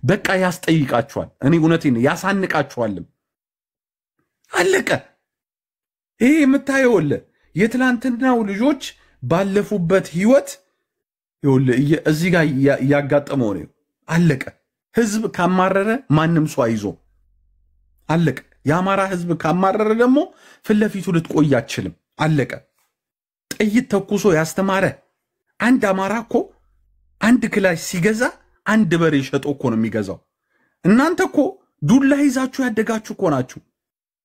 በቃ ያስጠይቃችኋል እኔ እውነቴን ያሳንቃችኋልም አለቀ ይሄ የምታየውለ የትላንትናው ልጆች ባለፉበት ህይወት ይወለ እዚህ ጋር ያጋጠመው ነው አለቀ ህዝብ ካማረረ ማንም ሰው አይዞ አለቀ ያማራ ህዝብ ካማረረ ደግሞ ፍለፊቱ ልትቆይ አትችልም አለቀ ጥይት ተኩሶ ያስተማረ አንድ አማራ እኮ አንድ ክላሽ ሲገዛ አንድ በሬ ሸጦ እኮ ነው የሚገዛው እናንተ እኮ ዱላ ይዛችሁ ያደጋችሁ እኮ ናችሁ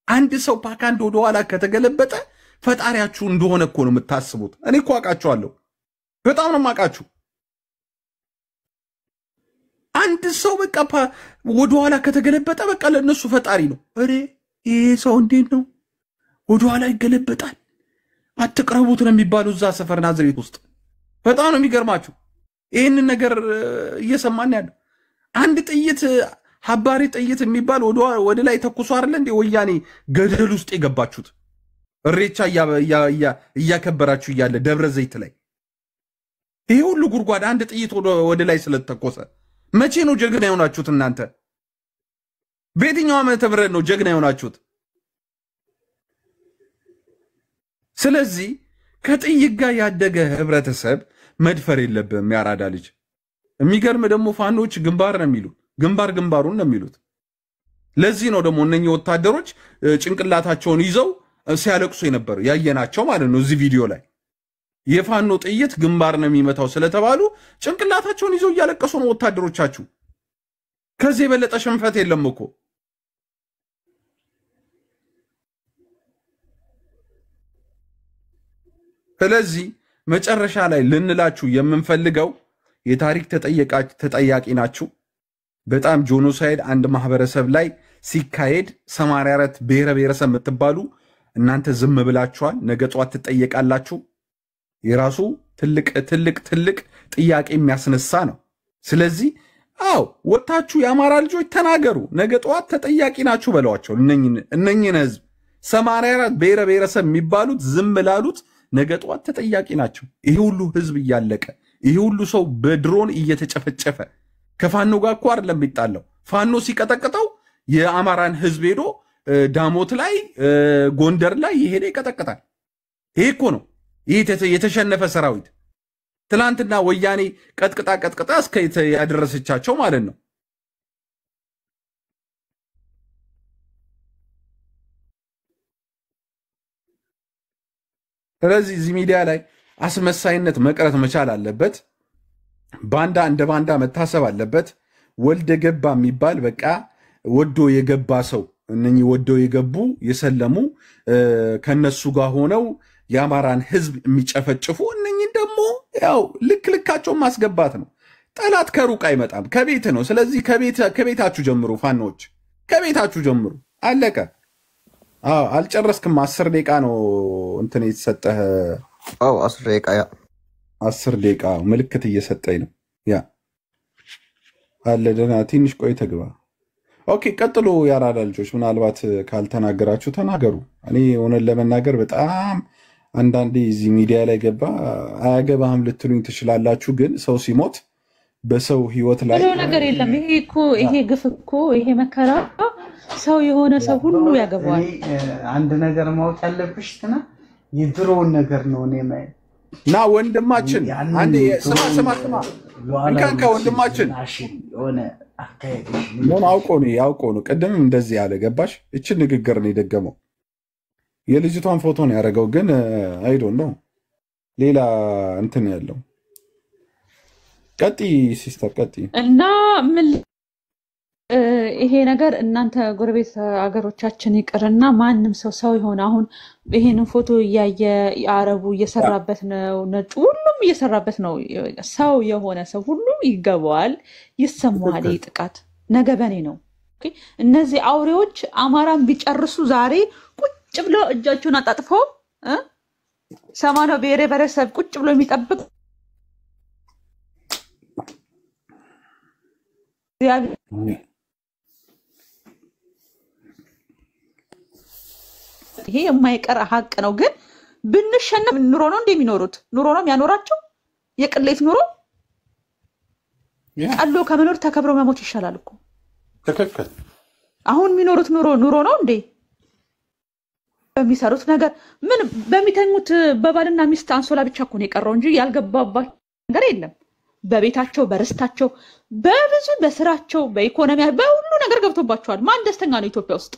አንድ ሰው ፓካንድ ወደ ኋላ ከተገለበጠ ፈጣሪያችሁ እንደሆነ እኮ ነው የምታስቡት እኔ እኮ አቃችኋለሁ በጣም ነው ማቃችሁ አንድ ሰው በቃ ወደ ኋላ ከተገለበጠ በቃ ለነሱ ፈጣሪ ነው አሬ ይሄ ሰው እንዴት ነው ወደ ኋላ ይገለበጣል አትቅረቡት ነው የሚባለው እዛ ሰፈር ናዝሬት ውስጥ በጣም ነው የሚገርማችሁ ይሄን ነገር እየሰማን ያለው አንድ ጥይት ሐባሪ ጥይት የሚባል ወደ ላይ ተኩሶ አይደል እንዴ ወያኔ ገደል ውስጥ የገባችሁት እሬቻ እያከበራችሁ እያለ ደብረ ዘይት ላይ ይሄ ሁሉ ጉርጓድ አንድ ጥይት ወደ ላይ ስለተተኮሰ መቼ ነው ጀግና የሆናችሁት እናንተ በየትኛው ዓመተ ምህረት ነው ጀግና የሆናችሁት ስለዚህ ከጥይት ጋር ያደገ ህብረተሰብ መድፈር የለብም ያራዳ ልጅ የሚገርም ደግሞ ፋኖች ግንባር ነው የሚሉት ግንባሩን ነው የሚሉት ለዚህ ነው ደግሞ እነኚህ ወታደሮች ጭንቅላታቸውን ይዘው ሲያለቅሱ የነበሩ ያየናቸው ማለት ነው እዚህ ቪዲዮ ላይ የፋኖ ጥይት ግንባር ነው የሚመታው ስለተባሉ ጭንቅላታቸውን ይዘው ያለቀሱ ነው ወታደሮቻችሁ ከዚህ የበለጠ ሽንፈት የለም እኮ ስለዚህ መጨረሻ ላይ ልንላችሁ የምንፈልገው የታሪክ ተጠያቂ ናችሁ በጣም ጆኖሳይድ አንድ ማህበረሰብ ላይ ሲካሄድ 84 ብሔረ ብሔረሰብ የምትባሉ እናንተ ዝም ብላችኋል ነገ ጧት ትጠየቃላችሁ የራሱ ትልቅ ጥያቄ የሚያስነሳ ነው ስለዚህ አው ወጣችሁ የአማራ ልጆች ተናገሩ ነገ ጧት ተጠያቂ ናችሁ በሏቸው እነኝን ህዝብ 84 ብሔረ ብሔረሰብ የሚባሉት ዝም ብላሉት ነገ ጧት ተጠያቂ ናቸው ይሄ ሁሉ ህዝብ እያለቀ ይሄ ሁሉ ሰው በድሮን እየተጨፈጨፈ ከፋኖ ጋር እኮ አይደለም የሚጣለው ፋኖ ሲቀጠቅጠው የአማራን ህዝብ ሄዶ ዳሞት ላይ ጎንደር ላይ ይሄደ ይቀጠቅጣል ይሄ እኮ ነው ይሄ የተሸነፈ ሰራዊት ትላንትና ወያኔ ቀጥቅጣ እስከ ያደረሰቻቸው ማለት ነው ስለዚህ እዚህ ሚዲያ ላይ አስመሳይነት መቅረት መቻል አለበት ባንዳ እንደ ባንዳ መታሰብ አለበት ወልደ ገባ የሚባል በቃ ወዶ የገባ ሰው እነኚህ ወደው የገቡ የሰለሙ ከነሱ ጋር ሆነው የአማራን ህዝብ የሚጨፈጭፉ እነኚህ ደግሞ ያው ልክልካቸው ማስገባት ነው ጠላት ከሩቅ አይመጣም ከቤት ነው ስለዚህ ከቤታችሁ ጀምሩ ፋኖች ከቤታችሁ ጀምሩ አለቀ አልጨረስክም 10 ደቂቃ ነው እንትን የተሰጠህ 10 ደቂቃ 10 ደቂቃ ምልክት እየሰጠኝ ነው ያ አለ ደና ትንሽ ቆይተ ግባ ኦኬ ቀጥሎ ያራዳ ልጆች ምናልባት ካልተናገራችሁ ተናገሩ እኔ ሆነን ለመናገር በጣም አንዳንዴ እዚህ ሚዲያ ላይ ገባ አያገባህም ልትሉኝ ትችላላችሁ ግን ሰው ሲሞት በሰው ህይወት ላይ ነገር የለም ይሄ ግፍ እኮ ይሄ መከራ ሰው የሆነ ሰው ሁሉ ያገባዋል አንድ ነገር ማውጣት ያለብሽ ትና የድሮውን ነገር ነው እኔ ማለት ና ወንድማችን አንዴ ስማ እንካንካ ወንድማችን ሆነ አካሄድሽ ምን አውቆ ነው ቀደም እንደዚህ ያለ ገባሽ እቺ ንግግር ነው የደገመው የልጅቷን ፎቶ ነው ያረጋው ግን አይ ዶንት ኖ ሌላ እንትን ያለው ቀጢ ሲስተር ቀጢ እና ምን ይሄ ነገር እናንተ ጎረቤት አገሮቻችን ይቀርና ማንም ሰው ይሆን አሁን ይሄንን ፎቶ ያየ አረቡ እየሰራበት ነው ነጭ ሁሉም እየሰራበት ነው ሰው የሆነ ሰው ሁሉ ይገባዋል ይሰማዋል ይጥቃት ነገ በኔ ነው ኦኬ እነዚህ አውሬዎች አማራን ቢጨርሱ ዛሬ ቁጭ ብሎ እጃቸውን አጣጥፈው ሰማነው ብሔረ ብሔረሰብ ቁጭ ብሎ የሚጠብቅ ይሄ የማይቀር ሀቅ ነው ግን ብንሸነፍ ኑሮ ነው እንደሚኖሩት ኑሮ ነው የሚያኖራቸው የቅሌት ኑሮ ቀሎ ከመኖር ተከብሮ መሞት ይሻላል እኮ ትክክል አሁን የሚኖሩት ኑሮ ነው እንዴ በሚሰሩት ነገር ምን በሚተኙት በባልና ሚስት አንሶላ ብቻ እኮ ነው የቀረው እንጂ ያልገባባቸው ነገር የለም በቤታቸው በርስታቸው በብዙ በስራቸው በኢኮኖሚ በሁሉ ነገር ገብቶባቸዋል ማን ደስተኛ ነው ኢትዮጵያ ውስጥ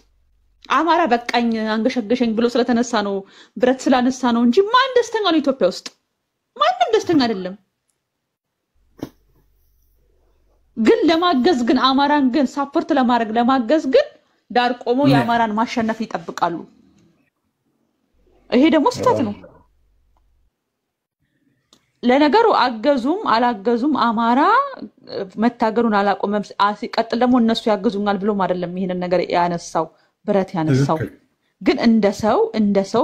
አማራ በቃኝ አንገሸገሸኝ ብሎ ስለተነሳ ነው ብረት ስላነሳ ነው እንጂ ማን ደስተኛ ነው ኢትዮጵያ ውስጥ ማንም ደስተኛ አይደለም ግን ለማገዝ ግን አማራን ግን ሳፖርት ለማገዝ ግን ዳር ቆሞ የአማራን ማሸነፍ ይጠብቃሉ ይሄ ደግሞ ስህተት ነው ለነገሩ አገዙም አላገዙም አማራ መታገሩን አላቆመም ሲቀጥል ደግሞ እነሱ ያገዙኛል ብሎም አይደለም ይሄንን ነገር ያነሳው ብረት ያነሳው ግን እንደ ሰው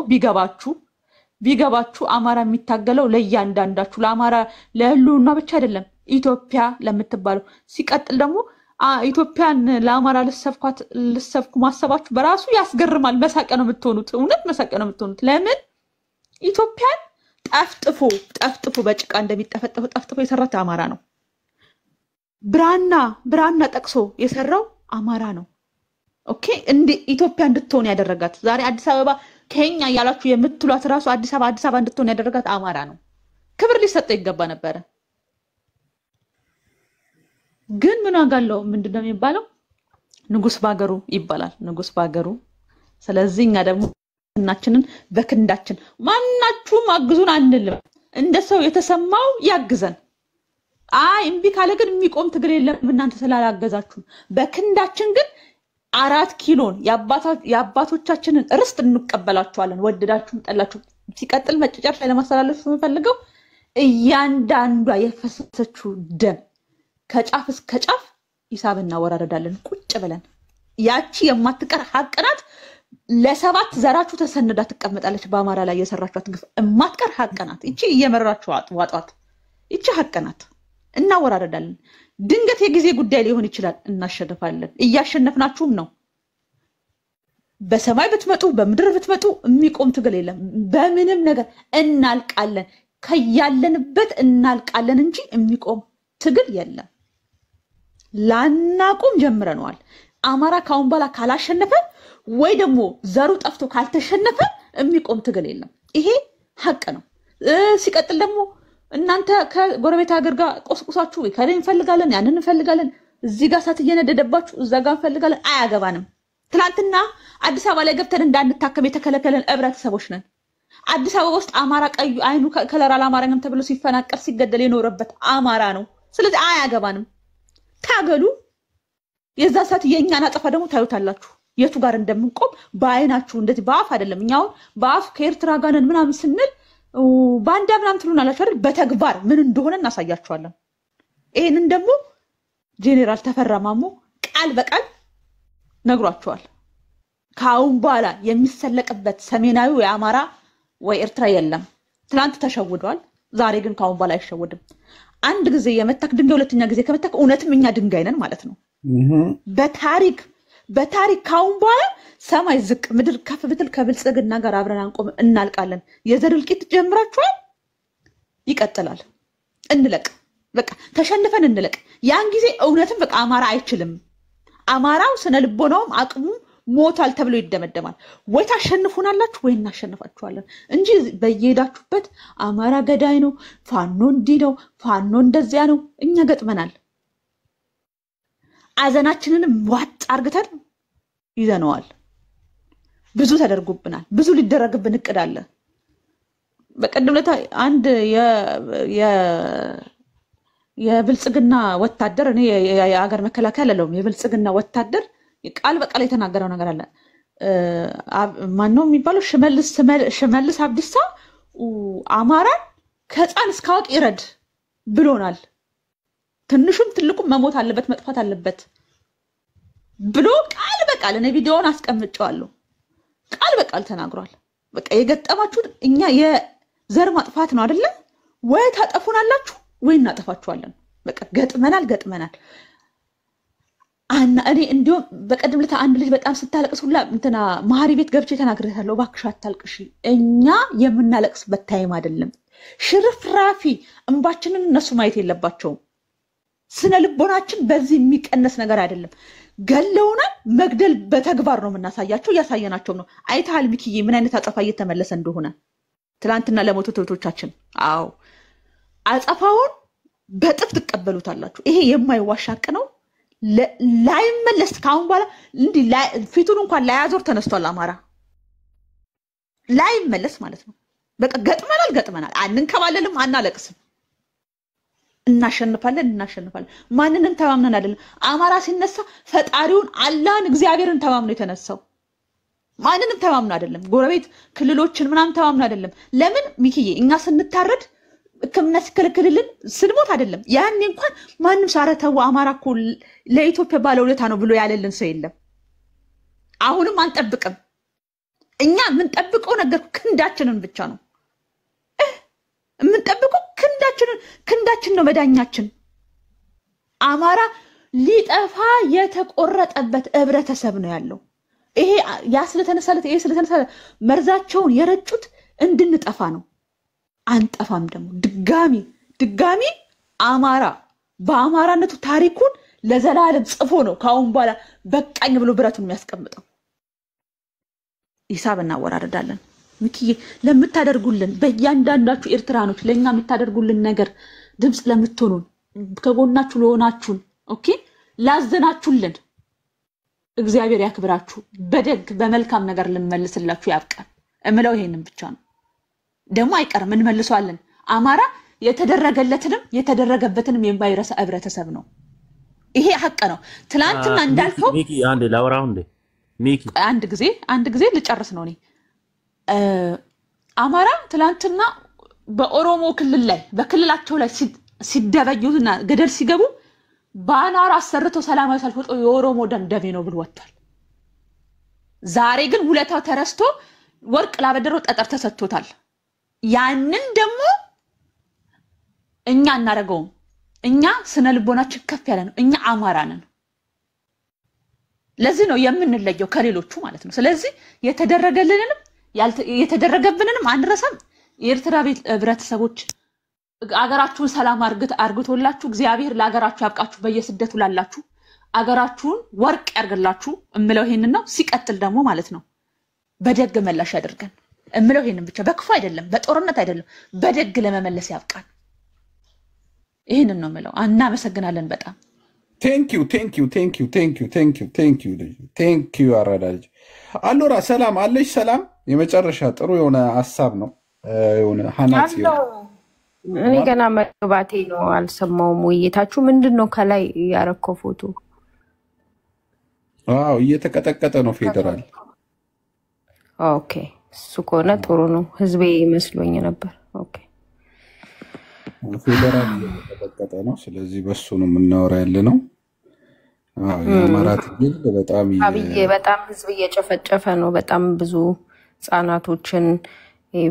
ቢገባችሁ አማራ የሚታገለው ለያንዳንዳችሁ ለአማራ ለህልውና ብቻ አይደለም ኢትዮጵያ ለምትባለው ሲቀጥል ደግሞ ኢትዮጵያን ለአማራ ልሰብኩ ማሰባችሁ በራሱ ያስገርማል መሳቂያ ነው የምትሆኑት እውነት መሳቂያ ነው የምትሆኑት ለምን ኢትዮጵያን ጠፍጥፎ በጭቃ እንደሚጠፈጠፈው ጠፍጥፎ የሰራት አማራ ነው ብራና ጠቅሶ የሰራው አማራ ነው ኦኬ እንደ ኢትዮጵያ እንድትሆን ያደረጋት ዛሬ አዲስ አበባ ከኛ ያላችሁ የምትሏት ራሱ አዲስ አበባ እንድትሆን ያደረጋት አማራ ነው ክብር ሊሰጠው ይገባ ነበር ግን ምን አጋለው ምንድነው የሚባለው ንጉስ ባገሩ ይባላል ንጉስ ባገሩ ስለዚህ እኛ ደግሞ እናችንን በክንዳችን ማናችሁም አግዙን አንልም እንደሰው የተሰማው ያግዘን እምቢ ካለ ግን የሚቆም ትግል የለም እናንተ ስላላገዛችሁ በክንዳችን ግን 4 ኪሎን ያባቶቻችንን ርስት እንቀበላችኋለን ወደዳችሁም ጠላችሁ ሲቀጥል መጨጨር ላይ ለማስተላለፍ የምፈልገው እያንዳንዷ የፈሰሰችው ደም ከጫፍ እስከ ጫፍ ሂሳብ እናወራረዳለን ቁጭ ብለን ያቺ የማትቀር ሐቅናት ለሰባት ዘራችሁ ተሰንዳ ተቀመጣለች በአማራ ላይ የሰራችኋት ግፍ የማትቀር ሐቅናት እቺ እየመረራችሁ ዋጧት እቺ ሐቅናት እናወራረዳለን ድንገት የጊዜ ጉዳይ ሊሆን ይችላል እናሸንፋለን እያሸነፍናችሁም ነው በሰማይ ብትመጡ በምድር ብትመጡ የሚቆም ትግል የለም በምንም ነገር እናልቃለን ከያለንበት እናልቃለን እንጂ የሚቆም ትግል የለም ላናቁም ጀምረናል አማራ ካሁን በኋላ ካላሸነፈ ወይ ደግሞ ዘሩ ጠፍቶ ካልተሸነፈ የሚቆም ትግል የለም ይሄ ሐቅ ነው ሲቀጥል ደግሞ እናንተ ከጎረቤት ሀገር ጋር ቆስቁሳችሁ ከሌን እንፈልጋለን ያንን እንፈልጋለን እዚህ ጋር ሳት እየነደደባችሁ እዛ ጋር እንፈልጋለን አያገባንም ትላንትና አዲስ አበባ ላይ ገብተን እንዳንታከም የተከለከለን ህብረተሰቦች ነን አዲስ አበባ ውስጥ አማራ ቀዩ አይኑ ከለራ ለአማራንም ተብሎ ሲፈናቀል ሲገደል የኖረበት አማራ ነው ስለዚህ አያገባንም ታገሉ የዛ ሳት የኛና አጠፋ ደግሞ ታዩታላችሁ የቱ ጋር እንደምንቆም በአይናችሁ እንደዚህ በአፍ አይደለም እኛው በአፍ ከኤርትራ ጋር ነን ምናምን ስንል ባንዳ ምናምን ትሉናላችሁ አይደል በተግባር ምን እንደሆነ እናሳያችኋለን ይሄንን ደግሞ ጄኔራል ተፈራማሙ ቃል በቃል ነግሯቸዋል ካሁን በኋላ የሚሰለቅበት ሰሜናዊ የአማራ ወይ ኤርትራ የለም ትላንት ተሸውዷል ዛሬ ግን ካሁን በኋላ አይሸወድም አንድ ጊዜ የመታክ ድንጋይ ሁለተኛ ጊዜ ከመታክ እውነትም እኛ ድንጋይ ነን ማለት ነው በታሪክ ካሁን በኋላ ሰማይ ዝቅ ምድር ከፍ ብትል ከብልጽግና ጋር አብረን አንቆም እናልቃለን የዘር እልቂት ጀምራችኋል ይቀጥላል እንለቅ በቃ ተሸንፈን እንለቅ ያን ጊዜ እውነትም በቃ አማራ አይችልም አማራው ስነ ልቦናውም አቅሙ ሞታል ተብሎ ይደመደማል ወይ ታሸንፉናላችሁ ወይ እናሸንፋችኋለን እንጂ በየሄዳችሁበት አማራ ገዳይ ነው ፋኖ እንዲ ነው ፋኖ እንደዚያ ነው እኛ ገጥመናል አዘናችንን ዋጥ አርግተን ይዘነዋል ብዙ ተደርጎብናል ብዙ ሊደረግብን እቅዳለ በቀደም ለታ አንድ የብልጽግና ወታደር እኔ የሀገር መከላከያ ለለውም የብልጽግና ወታደር ቃል በቃል የተናገረው ነገር አለ ማን ነው የሚባለው ሽመልስ አብዲሳ አማራን ከህፃን እስከ አዋቂ ይረድ ብሎናል ትንሹም ትልቁም መሞት አለበት መጥፋት አለበት ብሎ ቃል በቃል እኔ ቪዲዮውን አስቀምጫለሁ ቃል በቃል ተናግሯል በቃ የገጠማችሁ እኛ የዘር ማጥፋት ነው አይደለ ወይ ታጠፉናላችሁ ወይ እናጠፋችኋለን በቃ ገጥመናል እኔ እንዲያው በቀደም ለታ አንድ ልጅ በጣም ስታለቅስ ሁላ እንትና ማህሪ ቤት ገብቼ ተናግሬታለሁ ባክሽ አታልቅሽ እኛ የምናለቅስበት ታይም አይደለም ሽርፍራፊ እንባችንን እነሱ ማየት የለባቸውም ስነ ልቦናችን በዚህ የሚቀነስ ነገር አይደለም። ገለውና መግደል በተግባር ነው የምናሳያቸው፣ ያሳየናቸው ነው። አይተሃል ሚኪዬ ምን አይነት አጸፋ እየተመለሰ እንደሆነ ትላንትና ለሞቱት እህቶቻችን። አዎ አጸፋውን በጥፍ ትቀበሉታላችሁ። ይሄ የማይዋሽ ሐቅ ነው። ላይመለስ ካሁን በኋላ እንዲህ ፊቱን እንኳን ላያዞር ተነስቷል አማራ። ላይመለስ ማለት ነው። በቃ ገጥመናል። አንንከባለልም፣ አናለቅስም። እናሸንፋለን። ማንንም ተማምነን አይደለም። አማራ ሲነሳ ፈጣሪውን አላህን እግዚአብሔርን ተማምኖ የተነሳው ማንንም ተማምኖ አይደለም። ጎረቤት ክልሎችን ምናምን ተማምኖ አይደለም። ለምን ሚኪዬ እኛ ስንታረድ ሕክምና ሲከለክልልን ስንሞት አይደለም። ያኔ እንኳን ማንም ሳረተው አማራ እኮ ለኢትዮጵያ ባለውለታ ነው ብሎ ያለልን ሰው የለም። አሁንም አንጠብቅም። እኛ የምንጠብቀው ነገር ክንዳችንን ብቻ ነው። የምንጠብቀው ክንዳችን ነው መዳኛችን። አማራ ሊጠፋ የተቆረጠበት ህብረተሰብ ነው ያለው። ይሄ ያስለተነሳለት ይሄ ስለተነሳለ መርዛቸውን የረጩት እንድንጠፋ ነው። አንጠፋም ደግሞ ድጋሚ አማራ በአማራነቱ ታሪኩን ለዘላለም ጽፎ ነው ካሁን በኋላ በቃኝ ብሎ ብረቱን የሚያስቀምጠው። ሂሳብ እናወራረዳለን። ሚኪዬ ለምታደርጉልን በእያንዳንዳችሁ ኤርትራኖች ለኛ የምታደርጉልን ነገር ድምጽ ለምትሆኑን ከጎናችሁ ለሆናችሁን ኦኬ ላዘናችሁልን እግዚአብሔር ያክብራችሁ። በደግ በመልካም ነገር ልንመልስላችሁ ያብቃን እምለው ይሄንን ብቻ ነው። ደግሞ አይቀርም እንመልሰዋለን። አማራ የተደረገለትንም የተደረገበትንም የማይረሳ ህብረተሰብ ነው። ይሄ ሐቅ ነው። ትላንትና እንዳልከው ሚኪ አንዴ ላውራው እንዴ ሚኪ አንድ ጊዜ ልጨርስ ነው። እኔ አማራ ትላንትና በኦሮሞ ክልል ላይ በክልላቸው ላይ ሲደበዩና ገደል ሲገቡ ባናራ አሰርቶ ሰላማዊ ሰልፍ ወጥቶ የኦሮሞ ደም ነው ብሎ ወጥቷል። ዛሬ ግን ውለታው ተረስቶ ወርቅ ላበደረው ጠጠር ተሰጥቶታል። ያንን ደግሞ እኛ እናረጋውም። እኛ ስነ ልቦናችን ከፍ ያለ ነው። እኛ አማራ ነን። ለዚህ ነው የምንለየው ከሌሎቹ ማለት ነው። ስለዚህ የተደረገብንንም አንረሳም። የኤርትራ ህብረተሰቦች አገራችሁን ሰላም አርግቶላችሁ እግዚአብሔር ለአገራችሁ ያብቃችሁ። በየስደቱ ላላችሁ አገራችሁን ወርቅ ያርግላችሁ እምለው ይሄንን ነው። ሲቀጥል ደግሞ ማለት ነው በደግ መላሽ ያደርገን እምለው ይሄንን ብቻ። በክፉ አይደለም፣ በጦርነት አይደለም፣ በደግ ለመመለስ ያብቃን። ይሄንን ነው የምለው። እናመሰግናለን በጣም ቴንኪዩ አራዳጅ አሎራ ሰላም አለሽ። ሰላም የመጨረሻ ጥሩ የሆነ ሐሳብ ነው። የሆነ ሐናጽ እኔ ገና መግባቴ ነው፣ አልሰማውም። ውይይታችሁ ምንድነው? ከላይ ያረከው ፎቶ እየተቀጠቀጠ ነው ፌደራል። ኦኬ እሱ ከሆነ ጥሩ ነው። ህዝቤ መስሎኝ ነበር። ኦኬ ፌደራል እየተቀጠቀጠ ነው። ስለዚህ በሱ ነው የምናወራ ያለ ነው። የአማራት ግን በጣም ህዝብ እየጨፈጨፈ ነው። በጣም ብዙ ህጻናቶችን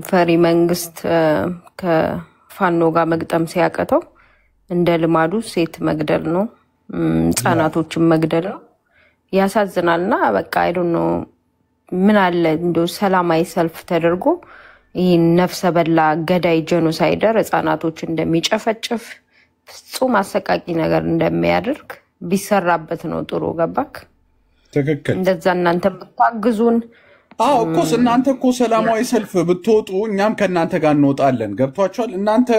ፈሪ መንግስት ከፋኖ ጋር መግጠም ሲያቀተው እንደ ልማዱ ሴት መግደል ነው፣ ህጻናቶችን መግደል ነው። ያሳዝናልና በቃ አይዶኖ ምን አለ እንደው ሰላማዊ ሰልፍ ተደርጎ ይሄን ነፍሰ በላ ገዳይ ጄኖሳይደር ህጻናቶች እንደሚጨፈጭፍ ፍጹም አሰቃቂ ነገር እንደሚያደርግ ቢሰራበት ነው ጥሩ። ገባክ? ትክክል። እንደዛ እናንተ ብታግዙን። እኮ እናንተ እኮ ሰላማዊ ሰልፍ ብትወጡ እኛም ከእናንተ ጋር እንወጣለን። ገብቷችኋል? እናንተ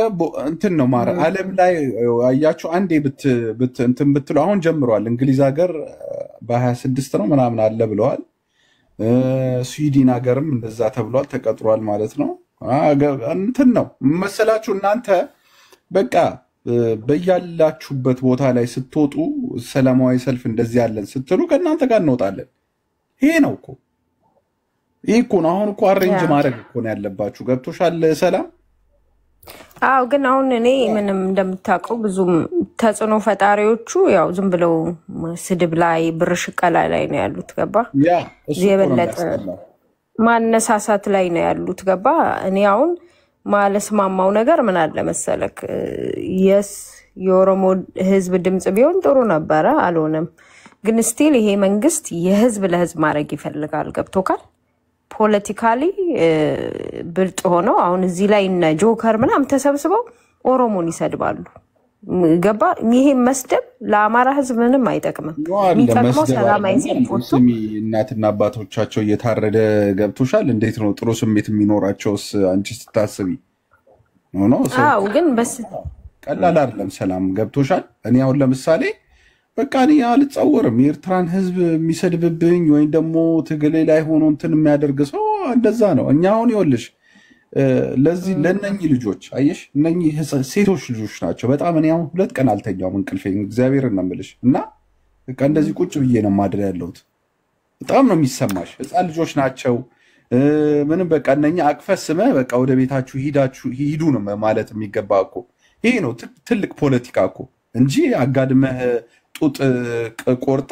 እንትን ነው ማረ ዓለም ላይ አያችሁ አንዴ እንትን ብትሉ አሁን ጀምሯል። እንግሊዝ ሀገር በ26 ነው ምናምን አለ ብለዋል። ስዊድን ሀገርም እንደዛ ተብሏል፣ ተቀጥሯል ማለት ነው። እንትን ነው መሰላችሁ እናንተ በቃ በያላችሁበት ቦታ ላይ ስትወጡ ሰላማዊ ሰልፍ እንደዚህ ያለን ስትሉ ከእናንተ ጋር እንወጣለን። ይሄ ነው እኮ ይሄ እኮ ነው። አሁን እኮ አሬንጅ ማድረግ እኮ ነው ያለባችሁ። ገብቶሻል? ሰላም ግን አሁን እኔ ምንም እንደምታውቀው ብዙም ተጽዕኖ ፈጣሪዎቹ ያው ዝም ብለው ስድብ ላይ ብር ሽቀላ ላይ ነው ያሉት። ገባ? የበለጠ ማነሳሳት ላይ ነው ያሉት። ገባ? እኔ አሁን ማለስማማው ነገር ምን አለ መሰለክ፣ የኦሮሞ ህዝብ ድምጽ ቢሆን ጥሩ ነበረ፣ አልሆነም። ግን ስቲል ይሄ መንግስት የህዝብ ለህዝብ ማድረግ ይፈልጋል። ገብቶካል? ፖለቲካሊ ብልጥ ሆነው አሁን እዚህ ላይ እነ ጆከር ምናምን ተሰብስበው ኦሮሞን ይሰድባሉ። ገባ ይሄ መስደብ ለአማራ ህዝብ ምንም አይጠቅምም የሚጠቅመው ሰላማዊ ሰልፍ ወጥቶ ስሚ እናትና አባቶቻቸው እየታረደ ገብቶሻል እንዴት ነው ጥሩ ስሜት የሚኖራቸውስ አንቺ ስታስቢ ነው አው ግን በስ ቀላል አይደለም ሰላም ገብቶሻል እኔ አሁን ለምሳሌ በቃ እኔ አልጻወርም የኤርትራን ህዝብ የሚሰድብብኝ ወይ ደግሞ ትግሌ ላይ ሆኖ እንትን የሚያደርግ ሰው እንደዛ ነው እኛ አሁን ይወልሽ ለዚህ ለነኚህ ልጆች አየሽ እነኚህ ሴቶች ልጆች ናቸው በጣም እኔ አሁን 2 ቀን አልተኛውም እንቅልፌን እግዚአብሔርን ነው የምልሽ እና በቃ እንደዚህ ቁጭ ብዬ ነው ማድረ ያለሁት በጣም ነው የሚሰማሽ ህፃን ልጆች ናቸው ምንም በቃ እነኛ አቅፈስመ በቃ ወደ ቤታችሁ ሂዱ ነው ማለት የሚገባ እኮ ይሄ ነው ትልቅ ፖለቲካ እኮ እንጂ አጋድመህ ጡጥ ቆርጠ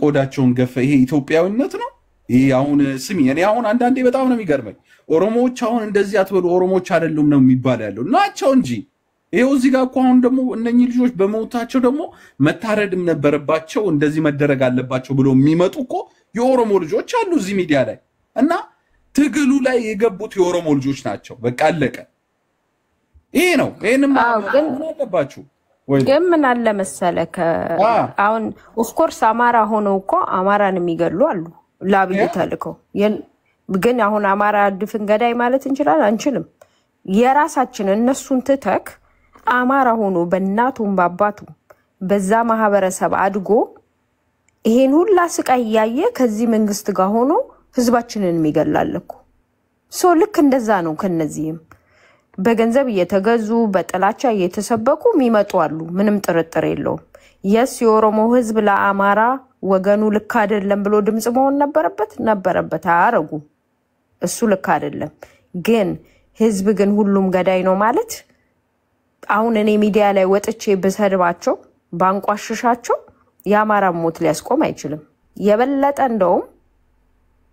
ቆዳቸውን ገፈ ይሄ ኢትዮጵያዊነት ነው ይሄ አሁን ስሚ እኔ አሁን አንዳንዴ በጣም ነው የሚገርመኝ ኦሮሞዎች አሁን እንደዚህ አትበሉ ኦሮሞዎች አይደሉም ነው የሚባል ያለው ናቸው እንጂ ይሄው እዚህ ጋር እኮ አሁን ደግሞ እነኚህ ልጆች በመውታቸው ደግሞ መታረድም ነበረባቸው እንደዚህ መደረግ አለባቸው ብሎ የሚመጡ እኮ የኦሮሞ ልጆች አሉ እዚህ ሚዲያ ላይ እና ትግሉ ላይ የገቡት የኦሮሞ ልጆች ናቸው በቃ አለቀ ይሄ ነው ይሄንም አለባችሁ ግን ምን አለ መሰለህ አሁን ኦፍ ኮርስ አማራ ሆነው እኮ አማራን የሚገሉ አሉ ላብይ ተልከው ግን አሁን አማራ ድፍን ገዳይ ማለት እንችላለን አንችልም የራሳችን እነሱን ትተክ አማራ ሆኖ በእናቱም በአባቱ በዛ ማህበረሰብ አድጎ ይሄን ሁላ ስቃይ ያየ ከዚህ መንግስት ጋር ሆኖ ህዝባችንን የሚገላለኩ ሶ ልክ እንደዛ ነው ከነዚህም በገንዘብ እየተገዙ በጥላቻ እየተሰበኩ የሚመጡ አሉ ምንም ጥርጥር የለውም የኦሮሞ ህዝብ ለአማራ ወገኑ ልክ አይደለም ብሎ ድምጽ መሆን ነበረበት አያረጉ እሱ ልክ አይደለም ግን ህዝብ ግን ሁሉም ገዳይ ነው ማለት አሁን እኔ ሚዲያ ላይ ወጥቼ በሰድባቸው ባንቋሽሻቸው የአማራ ሞት ሊያስቆም አይችልም የበለጠ እንደውም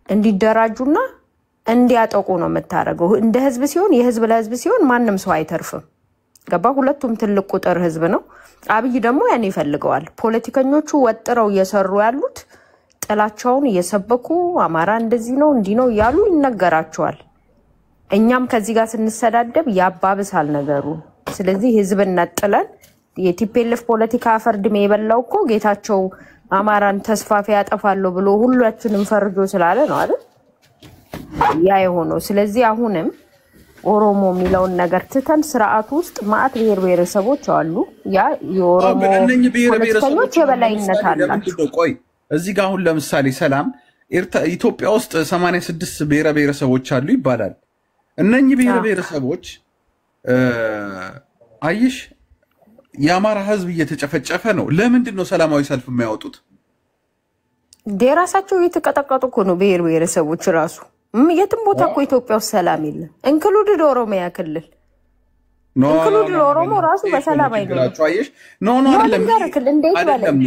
እንዲደራጁና እንዲያጠቁ ነው መታረገው እንደ ህዝብ ሲሆን የህዝብ ለህዝብ ሲሆን ማንንም ሰው አይተርፍም ገባ ሁለቱም ትልቅ ቁጥር ህዝብ ነው አብይ ደግሞ ያን ይፈልገዋል ፖለቲከኞቹ ወጥረው እየሰሩ ያሉት ጥላቻውን እየሰበኩ አማራ እንደዚህ ነው እንዲ ነው ያሉ ይነገራቸዋል እኛም ከዚህ ጋር ስንሰዳደብ ያባብሳል ነገሩ ስለዚህ ህዝብን ነጥለን የቲፒኤልኤፍ ፖለቲካ ፈርድሜ የበላው እኮ ጌታቸው አማራን ተስፋፊ ያጠፋሉ ብሎ ሁላችንም ፈርጆ ስላለ ነው አይደል ያ የሆነው ስለዚህ አሁንም ኦሮሞ የሚለውን ነገር ትተን ስርዓት ውስጥ ማአት ብሔረሰቦች አሉ ያ የኦሮሞ ፖለቲከኞች የበላይነት አላቸው ቆይ እዚህ ጋር አሁን ለምሳሌ ሰላም ኢትዮጵያ ውስጥ 86 ብሔረሰቦች አሉ ይባላል እነኚህ ብሔረሰቦች አይሽ የአማራ ህዝብ እየተጨፈጨፈ ነው ለምንድን ነው ሰላማዊ ሰልፍ የማያወጡት ደራሳቸው እየተቀጠቀጡ እኮ ነው ብሔረሰቦች ራሱ የትም ቦታ እኮ ኢትዮጵያ ውስጥ ሰላም የለም እንክሉድ ኦሮሚያ ክልል እንክሉድ ኦሮሞ ራሱ በሰላም አይኖርም አይሽ ኖ አይደለም እንዴት በለኝ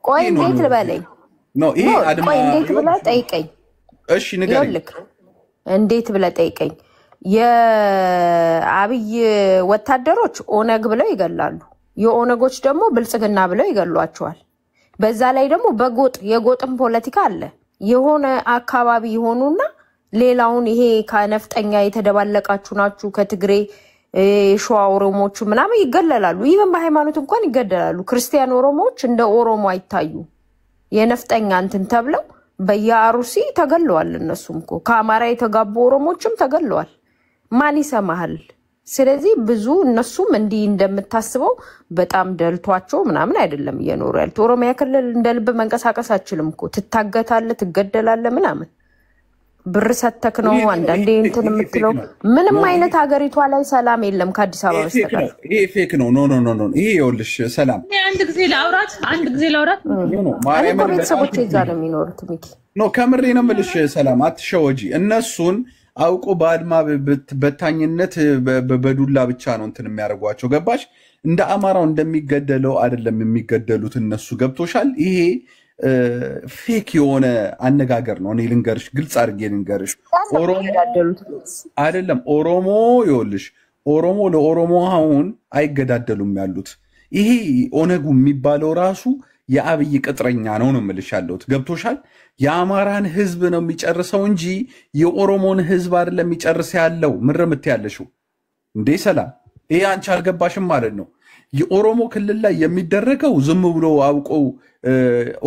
ቆይ እንዴት ልበለኝ ኖ ይሄ አድማ ቆይ እንዴት ብለ ጠይቀኝ እሺ ንገረኝ እንዴት ብለ ጠይቀኝ የአብይ ወታደሮች ኦነግ ብለው ይገላሉ የኦነጎች ደግሞ ብልጽግና ብለው ይገሏቸዋል በዛ ላይ ደግሞ በጎጥ የጎጥም ፖለቲካ አለ የሆነ አካባቢ ይሆኑና ሌላውን ይሄ ከነፍጠኛ የተደባለቃችሁ ናችሁ ከትግሬ ሸዋ ኦሮሞዎች ምናምን ይገለላሉ ይሄን በሃይማኖት እንኳን ይገደላሉ ክርስቲያን ኦሮሞዎች እንደ ኦሮሞ አይታዩ የነፍጠኛ እንትን ተብለው በያሩሲ ተገለዋል እነሱም እኮ ከአማራ የተጋቡ ኦሮሞዎችም ተገለዋል ማን ይሰማሃል ስለዚህ ብዙ እነሱም እንዲ እንደምታስበው በጣም ደልቷቸው ምናምን አይደለም እየኖሩ ያሉት ኦሮሚያ ክልል እንደልብ መንቀሳቀስ አችልም እኮ ትታገታለ ትገደላለ ምናምን ብር ሰተክ ነው አንዳንዴ እንትን የምትለው ምንም አይነት ሀገሪቷ ላይ ሰላም የለም ከአዲስ አበባ በስተቀር ይሄ ፌክ ነው ኖ ይሄ ይኸውልሽ ሰላም አንድ ጊዜ ላውራት ማርያም ቤተሰቦች እዛ ነው የሚኖሩት ሚኪ ኖ ከምሬ ነው የምልሽ ሰላም አትሸወጂ እነሱን አውቆ በአድማ በታኝነት በዱላ ብቻ ነው እንትን የሚያደርጓቸው ገባሽ እንደ አማራው እንደሚገደለው አይደለም የሚገደሉት እነሱ ገብቶሻል ይሄ ፌክ የሆነ አነጋገር ነው እኔ ልንገርሽ ግልጽ አድርጌ ልንገርሽ ኦሮሞ አይደለም ኦሮሞ ይኸውልሽ ኦሮሞ ለኦሮሞ አሁን አይገዳደሉም ያሉት ይሄ ኦነጉ የሚባለው ራሱ የአብይ ቅጥረኛ ነው የምልሽ ያለሁት ገብቶሻል የአማራን ህዝብ ነው የሚጨርሰው እንጂ የኦሮሞን ህዝብ አይደለም የሚጨርስ ያለው ምርምት ያለሽው እንዴ ሰላም ይሄ አንቺ አልገባሽም ማለት ነው የኦሮሞ ክልል ላይ የሚደረገው ዝም ብሎ አውቀው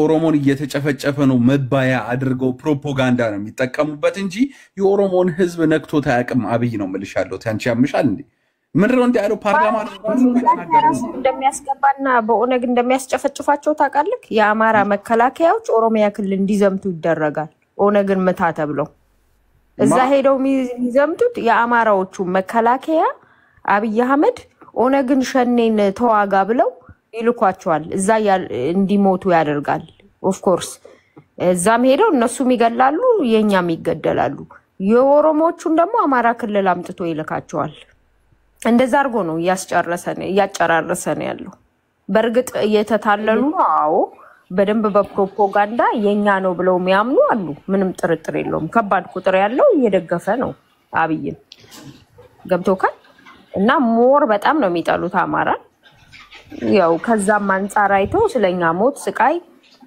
ኦሮሞን እየተጨፈጨፈ ነው መባያ አድርገው ፕሮፓጋንዳ ነው የሚጠቀሙበት እንጂ የኦሮሞን ህዝብ ነክቶት አያውቅም። አብይ ነው የምልሻለሁ። አንቺ ያምሻል እንዴ? ምን ነው እንዲያለው ፓርላማ እንደሚያስገባና በኦነግ እንደሚያስጨፈጭፋቸው ታውቃለህ? የአማራ መከላከያዎች ኦሮሚያ ክልል እንዲዘምቱ ይደረጋል። ኦነግን መታ ተብለው እዛ ሄደው የሚዘምቱት የአማራዎቹ መከላከያ አብይ አህመድ ኦነግን ሸኔን ተዋጋ ብለው ይልኳቸዋል። እዛ እንዲሞቱ ያደርጋል። ኦፍ ኮርስ እዛም ሄደው እነሱም ይገላሉ፣ የኛም ይገደላሉ። የኦሮሞዎቹን ደግሞ አማራ ክልል አምጥቶ ይልካቸዋል። እንደዛ አድርጎ ነው እያጨራረሰ ነው ያለው። በእርግጥ እየተታለሉ ነው። አዎ በደንብ በፕሮፓጋንዳ የኛ ነው ብለው የሚያምኑ አሉ። ምንም ጥርጥር የለውም። ከባድ ቁጥር ያለው እየደገፈ ነው አብይን። ገብቶካል? እና ሞር በጣም ነው የሚጠሉት አማራ። ያው ከዛም አንፃር አይተው ስለኛ ሞት ስቃይ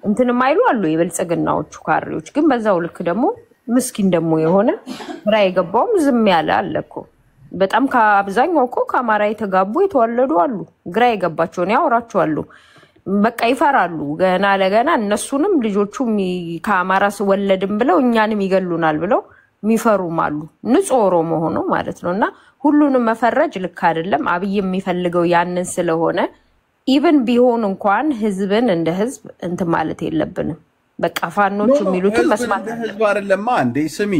እንትንም አይሉ አሉ የብልጽግናዎቹ ካሪዎች። ግን በዛው ልክ ደግሞ ምስኪን ደግሞ የሆነ ግራ የገባውም ዝም ያለ አለ እኮ። በጣም ከአብዛኛው እኮ ከአማራ የተጋቡ የተወለዱ አሉ። ግራ የገባቸውን ያወራቸዋሉ። በቃ ይፈራሉ። ገና ለገና እነሱንም ልጆቹም ከአማራ ወለድም ብለው እኛንም ይገሉናል ብለው የሚፈሩም አሉ። ንጹህ ኦሮሞ ሆኖ ማለት ነው። እና ሁሉንም መፈረጅ ልክ አይደለም። አብይ የሚፈልገው ያንን ስለሆነ ኢቭን ቢሆን እንኳን ህዝብን እንደ ህዝብ እንትን ማለት የለብንም። በቃ ፋኖቹ የሚሉትን መስማት ህዝብ አይደለማ እንዴ? ስሚ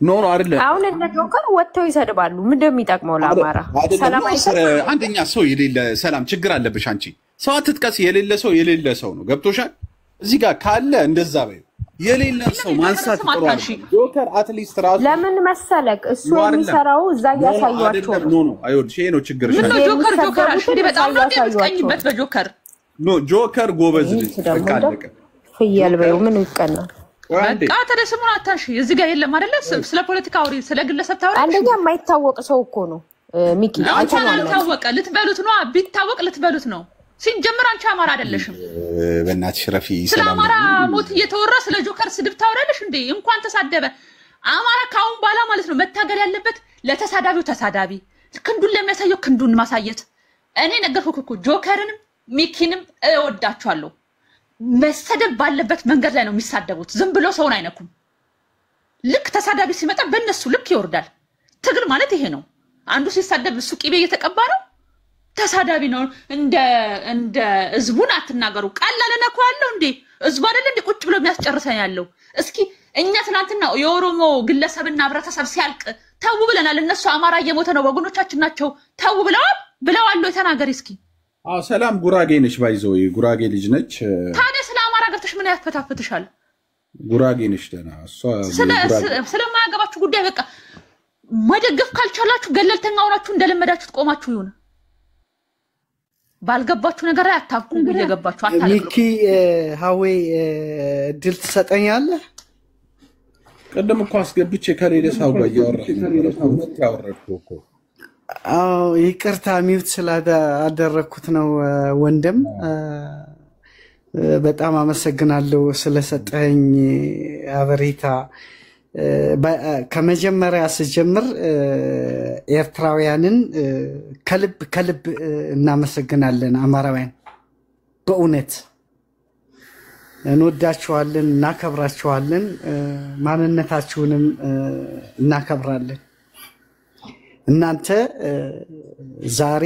ኖ አይደለም። አሁን እነ ጆከር ወጥተው ይሰድባሉ። ምን እንደሚጠቅመው ለአማራ ሰላም አይሰጥም። አንደኛ ሰው የሌለ ሰላም ችግር አለብሽ አንቺ። ሰው አትጥቀስ። የሌለ ሰው ነው። ገብቶሻል? እዚህ ጋር ካለ እንደዛ በይ። የሌለ ሰው ማንሳት ጥሩ። ጆከር አትሊስት ራሱ ለምን መሰለክ እሱ የሚሰራው እዛ ያሳያቸው ነው። አይወድሽ ይሄ ነው ችግርሽ። ምን ጆከር አሽዲ በጣም ነው የሚስቀኝበት በጆከር ጆከር ጎበዝ ልጅ ተቃለቀ ፍየል በይው ምን ይቀናል? በቃ ተደስሙን አታሽ እዚህ ጋር የለም አይደለ? ስለ ፖለቲካ አውሪ፣ ስለ ግለሰብ ታውሪ። አንደኛ የማይታወቅ ሰው እኮ ነው ሚኪ። ታወቀ ልትበሉት ነው። ቢታወቅ ልትበሉት ነው። ሲጀምር አንቺ አማራ አይደለሽም። በእናትሽ ረፊ ስለ አማራ ሞት እየተወራ ስለ ጆከር ስድብ ታወራለሽ እንዴ? እንኳን ተሳደበ አማራ ካሁን በኋላ ማለት ነው መታገል ያለበት ለተሳዳቢው ተሳዳቢ፣ ክንዱን ለሚያሳየው ክንዱን ማሳየት። እኔ ነገርኩህ እኮ ጆከርንም ሚኪንም እወዳቸዋለሁ። መሰደብ ባለበት መንገድ ላይ ነው የሚሳደቡት። ዝም ብሎ ሰውን አይነኩም። ልክ ተሳዳቢ ሲመጣ በእነሱ ልክ ይወርዳል። ትግል ማለት ይሄ ነው። አንዱ ሲሳደብ እሱ ቂቤ እየተቀባ ነው። ተሳዳቢ ነው። እንደ ህዝቡን አትናገሩ። ቀላል ነው ያለው እንዴ? ህዝቡ አይደል እንዴ ቁጭ ብሎ የሚያስጨርሰን ያለው? እስኪ እኛ ትናንትና የኦሮሞ ግለሰብና ህብረተሰብ ሲያልቅ ተው ብለናል። እነሱ አማራ እየሞተ ነው ወገኖቻችን ናቸው ተው ብለዋል። ተናገሪ እስኪ። ሰላም ጉራጌ ነች። ባይዘው ጉራጌ ልጅ ነች። ታዲያ ስለ አማራ ገብተሽ ምን ያፈታፍትሻል? ጉራጌ ነች ደና እሷ ስለማያገባችሁ ጉዳይ በቃ መደገፍ ካልቻላችሁ ገለልተኛ ሆናችሁ እንደለመዳችሁ ቆማችሁ ይሁን። ባልገባችሁ ነገር ላይ አታፍቁ። እየገባችሁ አታልቁ። ሚኪ ሀዌ ድል ትሰጠኛለህ? ቀደም እኮ አስገብቼ ከሌለ ሰው ጋር ያወራሁ እኮ። አዎ ይቅርታ ሚውት ስላደረኩት ነው ወንድም። በጣም አመሰግናለሁ ስለሰጠኝ አበሬታ። ከመጀመሪያ ስጀምር ኤርትራውያንን ከልብ እናመሰግናለን። አማራውያን በእውነት እንወዳችኋለን፣ እናከብራችኋለን፣ ማንነታችሁንም እናከብራለን። እናንተ ዛሬ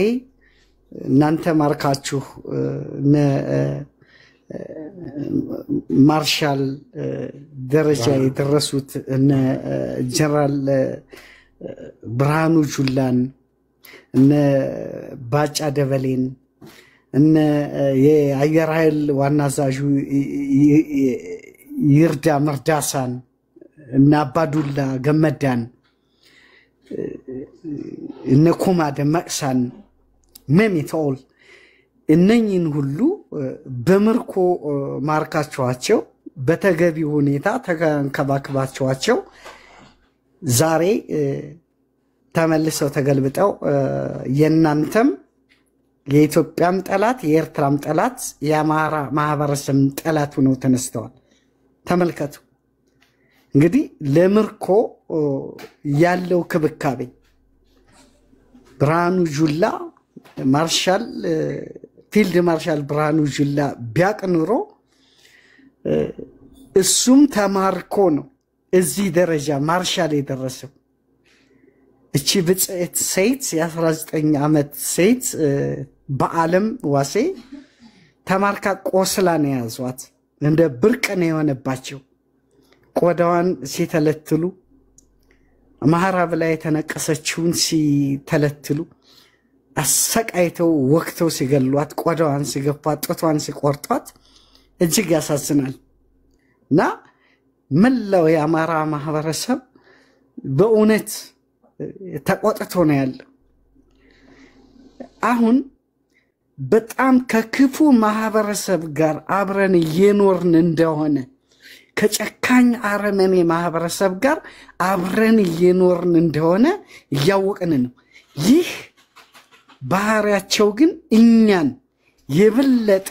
እናንተ ማርካችሁ ማርሻል ደረጃ የደረሱት እነ ጀነራል ብርሃኑ ጁላን እነ ባጫ ደበሌን እነ የአየር ኃይል ዋና አዛዡ ይርዳ መርዳሳን እነ አባዱላ ገመዳን እነ ኩማ ደመቅሳን መሚቶል እነኝን ሁሉ በምርኮ ማርካቸዋቸው በተገቢ ሁኔታ ተንከባክባቸዋቸው ዛሬ ተመልሰው ተገልብጠው የናንተም የኢትዮጵያም ጠላት የኤርትራም ጠላት የአማራ ማህበረሰብ ጠላት ሆነው ተነስተዋል። ተመልከቱ እንግዲህ ለምርኮ ያለው ክብካቤ ብርሃኑ ጁላ ማርሻል ፊልድ ማርሻል ብርሃኑ ጁላ ቢያቅ ኑሮ እሱም ተማርኮ ነው እዚህ ደረጃ ማርሻል የደረሰው። እቺ ብጽዕት ሴት የ19 ዓመት ሴት በዓለም ዋሴ ተማርካ ቆስላ ነው ያዟት። እንደ ብርቅ ነው የሆነባቸው። ቆዳዋን ሲተለትሉ ማህራብ ላይ የተነቀሰችውን ሲተለትሉ አሰቃይተው ወክተው ሲገሏት ቆዳዋን ሲገፋት ጡቷን ሲቆርጧት እጅግ ያሳዝናል። እና መላው የአማራ ማህበረሰብ በእውነት ተቆጥቶ ነው ያለው። አሁን በጣም ከክፉ ማህበረሰብ ጋር አብረን እየኖርን እንደሆነ ከጨካኝ አረመኔ ማህበረሰብ ጋር አብረን እየኖርን እንደሆነ እያወቅን ነው። ይህ ባህሪያቸው ግን እኛን የበለጠ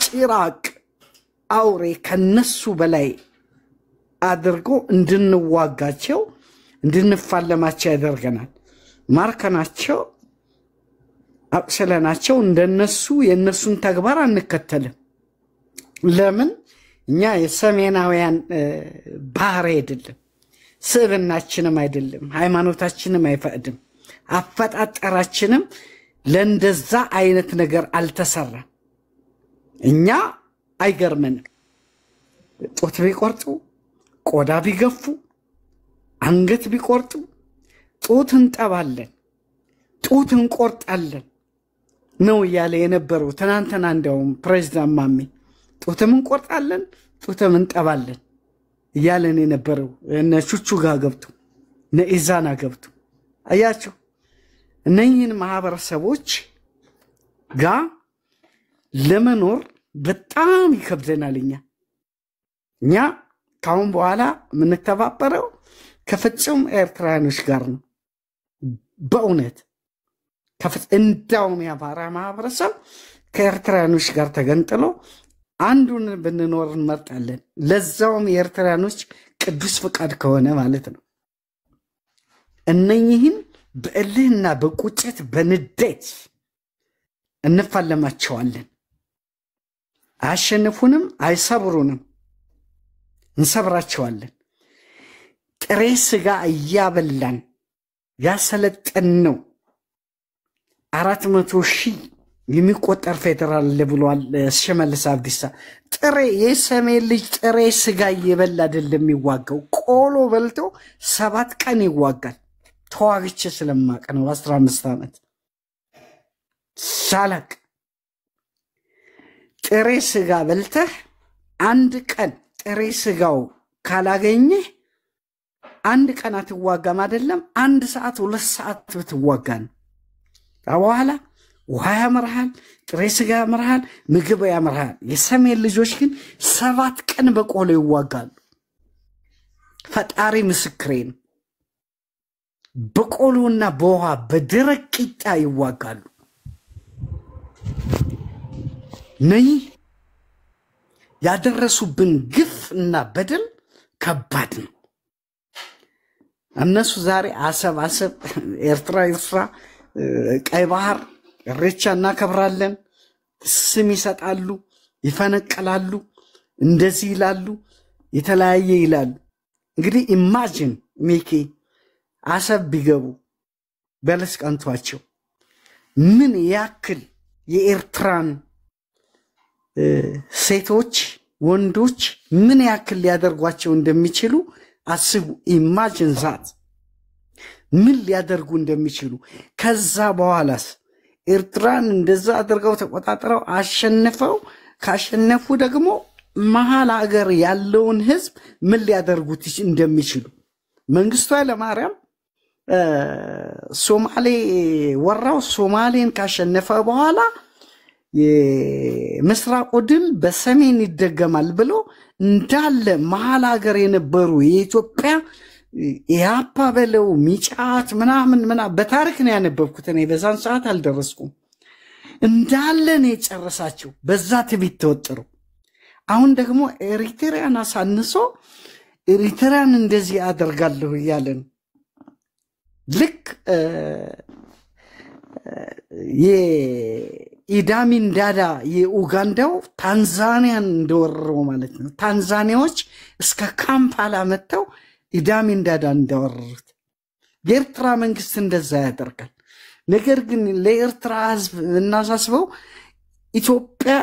ጭራቅ አውሬ ከነሱ በላይ አድርጎ እንድንዋጋቸው እንድንፋለማቸው ያደርገናል። ማርከናቸው አቅሰለናቸው እንደነሱ የነሱን ተግባር አንከተልም። ለምን? እኛ የሰሜናውያን ባህሪ አይደለም፣ ስብናችንም አይደለም፣ ሃይማኖታችንም አይፈቅድም፣ አፈጣጠራችንም ለእንደዛ አይነት ነገር አልተሰራም። እኛ አይገርመንም። ጡት ቢቆርጡ፣ ቆዳ ቢገፉ፣ አንገት ቢቆርጡ ጡት እንጠባለን፣ ጡት እንቆርጣለን ነው እያለ የነበረው። ትናንትና እንደውም ፕሬዝዳንት ማሜ ጡትም እንቆርጣለን ጡትም እንጠባለን እያለን የነበረው እነ ቹቹ ጋር ገብቶ እነ ኢዛና ገብቶ አያቸው። እነኝህን ማህበረሰቦች ጋር ለመኖር በጣም ይከብደናል። እኛ ካሁን በኋላ የምንተባበረው ከፍጹም ኤርትራኖች ጋር ነው። በእውነት እንዳውም የአማራ ማህበረሰብ ከኤርትራኖች ጋር ተገንጥሎ አንዱን ብንኖር እንመርጣለን። ለዛውም የኤርትራኖች ቅዱስ ፍቃድ ከሆነ ማለት ነው። እነኝህን በእልህና በቁጭት በንዴት እንፋለማቸዋለን። አያሸንፉንም፣ አይሰብሩንም፣ እንሰብራቸዋለን። ጥሬ ስጋ እያበላን ያሰለጠነው 400,000 የሚቆጠር ፌደራል ብሏል ሽመልስ አብዲሳ። ጥሬ የሰሜን ልጅ ጥሬ ስጋ እየበላ አይደለም የሚዋጋው፣ ቆሎ በልቶ 7 ቀን ይዋጋል። ተዋግቼ ስለማቅ ነው 15 ዓመት ሳላቅ። ጥሬ ስጋ በልተህ አንድ ቀን ጥሬ ስጋው ካላገኘህ አንድ ቀን አትዋጋም አይደለም፣ 1 ሰዓት 2 ሰዓት ብትዋጋን በኋላ ውሃ ያመርሃል፣ ጥሬ ስጋ ያመርሃል፣ ምግብ ያመርሃል። የሰሜን ልጆች ግን 7 ቀን በቆሎ ይዋጋሉ። ፈጣሪ ምስክሬ ነው። በቆሎና በውሃ በደረቅ ቂጣ ይዋጋሉ። ነይ ያደረሱብን ግፍ እና በደል ከባድ ነው። እነሱ ዛሬ አሰብ ኤርትራ ቀይ ባህር ኢሬቻ እናከብራለን፣ ስም ይሰጣሉ፣ ይፈነቀላሉ፣ እንደዚህ ይላሉ፣ የተለያየ ይላሉ። እንግዲህ ኢማጂን ሚኪ አሰብ ቢገቡ በለስ ቀንቷቸው ምን ያክል የኤርትራን ሴቶች ወንዶች ምን ያክል ሊያደርጓቸው እንደሚችሉ አስቡ። ኢማጂን ዛት ምን ሊያደርጉ እንደሚችሉ። ከዛ በኋላስ ኤርትራን እንደዛ አድርገው ተቆጣጥረው አሸንፈው ካሸነፉ ደግሞ መሃል ሀገር ያለውን ህዝብ ምን ሊያደርጉት እንደሚችሉ። መንግስቱ ኃይለማርያም ሶማሌ ወራው ሶማሌን ካሸነፈ በኋላ የምስራቁ ድል በሰሜን ይደገማል ብሎ እንዳለ መሃል ሀገር የነበሩ የኢትዮጵያ ኢያፓ በለው ሚጫት ምናምን በታሪክ ነው ያነበብኩት። እኔ በዛን ሰዓት አልደረስኩም። እንዳለ ነው የጨረሳቸው በዛ ትቢት ተወጥሮ። አሁን ደግሞ ኤሪትሪያን አሳንሶ ኤሪትሪያን እንደዚህ አደርጋለሁ እያለ ነው። ልክ የኢዳሚን ዳዳ የኡጋንዳው ታንዛኒያን እንደወረረው ማለት ነው። ታንዛኒያዎች እስከ ካምፓላ መጥተው ኢዳሚን ዳዳ እንደወረሩት የኤርትራ መንግስት እንደዛ ያደርጋል። ነገር ግን ለኤርትራ ህዝብ እናሳስበው ኢትዮጵያ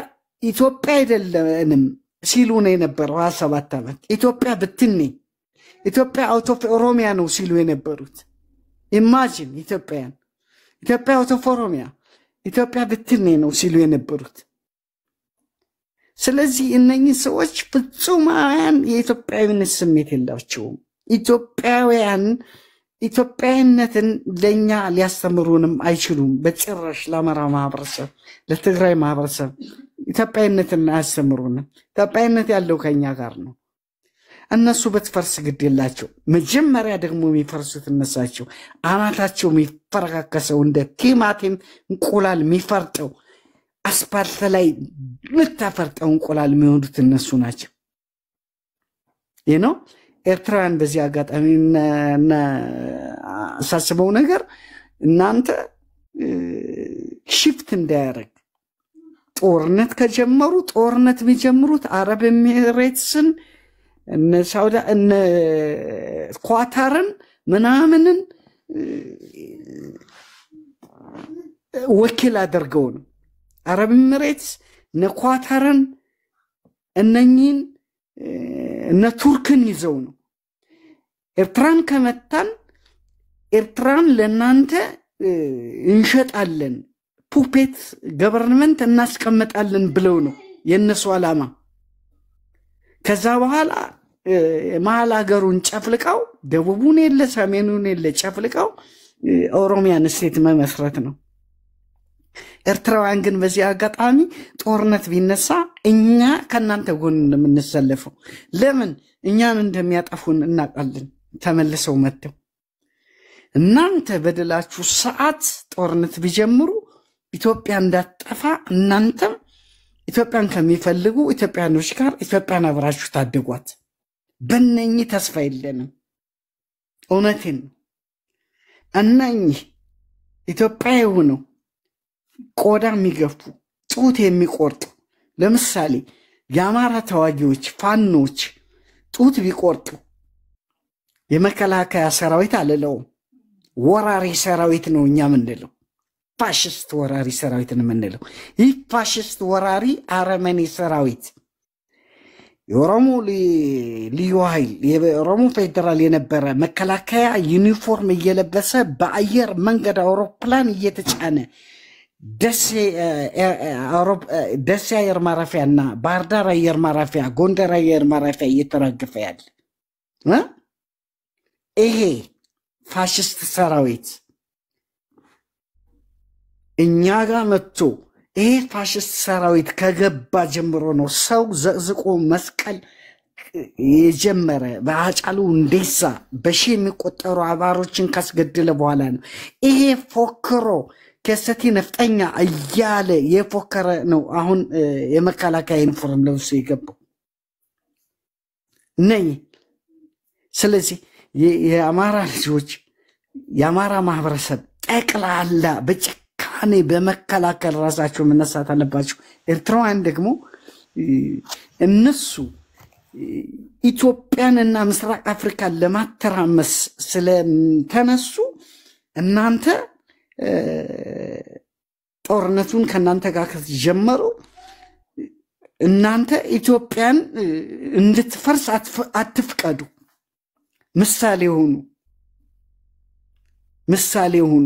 አይደለንም ሲሉ ነው የነበረው 27 ዓመት። ኢትዮጵያ ብትኔ ኢትዮጵያ አውት ኦፍ ኦሮሚያ ነው ሲሉ የነበሩት። ኢማጂን ኢትዮጵያ አውት ኦፍ ኦሮሚያ ኢትዮጵያ ብትኔ ነው ሲሉ የነበሩት። ስለዚህ እነኚህ ሰዎች ፍጹማውያን የኢትዮጵያዊነት ስሜት የላቸውም። ኢትዮጵያዊነትን ለኛ ሊያስተምሩንም አይችሉም በጭራሽ። ለአማራ ማህበረሰብ፣ ለትግራይ ማህበረሰብ ኢትዮጵያዊነትን አያስተምሩንም። ኢትዮጵያዊነት ያለው ከኛ ጋር ነው። እነሱ በትፈርስ ግድ የላቸው። መጀመሪያ ደግሞ የሚፈርሱት እነሳቸው። አናታቸው የሚፈረካከሰው እንደ ቲማቲም እንቁላል የሚፈርጠው አስፓልት ላይ የምታፈርጠው እንቁላል የሚሆኑት እነሱ ናቸው። ይህ ነው ኤርትራውያን። በዚህ አጋጣሚ ሳስበው ነገር እናንተ ሽፍት እንዳያደርግ ጦርነት ከጀመሩ ጦርነት የሚጀምሩት አረብ ኤሚሬትስን እነ ሳውዲ እነ ኳታርን ምናምንን ወኪል አድርገው ነው። አረብ ኤሚሬትስ እነ ኳታርን እነኚህን እነ ቱርክን ይዘው ነው። ኤርትራን ከመታን ኤርትራን ለናንተ እንሸጣለን፣ ፑፔት ገቨርንመንት እናስቀምጣለን ብለው ነው የነሱ ዓላማ። ከዛ በኋላ መሀል ሀገሩን ጨፍልቀው ደቡቡን የለ ሰሜኑን የለ ጨፍልቀው ኦሮሚያን ስቴት መመስረት ነው። ኤርትራውያን ግን በዚህ አጋጣሚ ጦርነት ቢነሳ እኛ ከናንተ ጎን እንደምንሰለፈው ለምን እኛን እንደሚያጠፉን እናውቃለን። ተመልሰው መጥተው እናንተ በደላችሁ ሰዓት ጦርነት ቢጀምሩ ኢትዮጵያ እንዳትጠፋ እናንተም ኢትዮጵያን ከሚፈልጉ ኢትዮጵያኖች ጋር ኢትዮጵያን አብራችሁ ታደጓት። በእነኚህ ተስፋ የለንም። እውነቴን ነው። እነኚህ ኢትዮጵያ የሆነው ቆዳ የሚገፉ ጡት የሚቆርጡ ለምሳሌ የአማራ ተዋጊዎች ፋኖች ጡት ቢቆርጡ የመከላከያ ሰራዊት አለለው ወራሪ ሰራዊት ነው እኛ ምንለው። ፋሽስት ወራሪ ሰራዊት ነው ምንለው። ይህ ፋሽስት ወራሪ አረመኔ ሰራዊት የኦሮሞ ልዩ ኃይል የኦሮሞ ፌደራል የነበረ መከላከያ ዩኒፎርም እየለበሰ በአየር መንገድ አውሮፕላን እየተጫነ ደሴ አየር ማረፊያና ባህር ዳር አየር ማረፊያ ጎንደር አየር ማረፊያ እየተራገፈ ያለ ይሄ ፋሽስት ሰራዊት እኛ ጋር መጥቶ ይሄ ፋሽስት ሰራዊት ከገባ ጀምሮ ነው ሰው ዘቅዝቆ መስቀል የጀመረ። በአጫሉ እንዴሳ በሺ የሚቆጠሩ አባሮችን ካስገደለ በኋላ ነው ይሄ ፎክሮ ከሰቲ ነፍጠኛ እያለ የፎከረ ነው አሁን የመከላከያ ዩኒፎርም ለብሶ የገባው ነኝ። ስለዚህ የአማራ ልጆች የአማራ ማህበረሰብ ጠቅላላ በጭካኔ በመከላከል ራሳቸው መነሳት አለባቸው። ኤርትራውያን ደግሞ እነሱ ኢትዮጵያንና ምስራቅ አፍሪካን ለማተራመስ ስለተነሱ እናንተ ጦርነቱን ከናንተ ጋር ከተጀመሩ እናንተ ኢትዮጵያን እንድትፈርስ አትፍቀዱ። ምሳሌ ሆኑ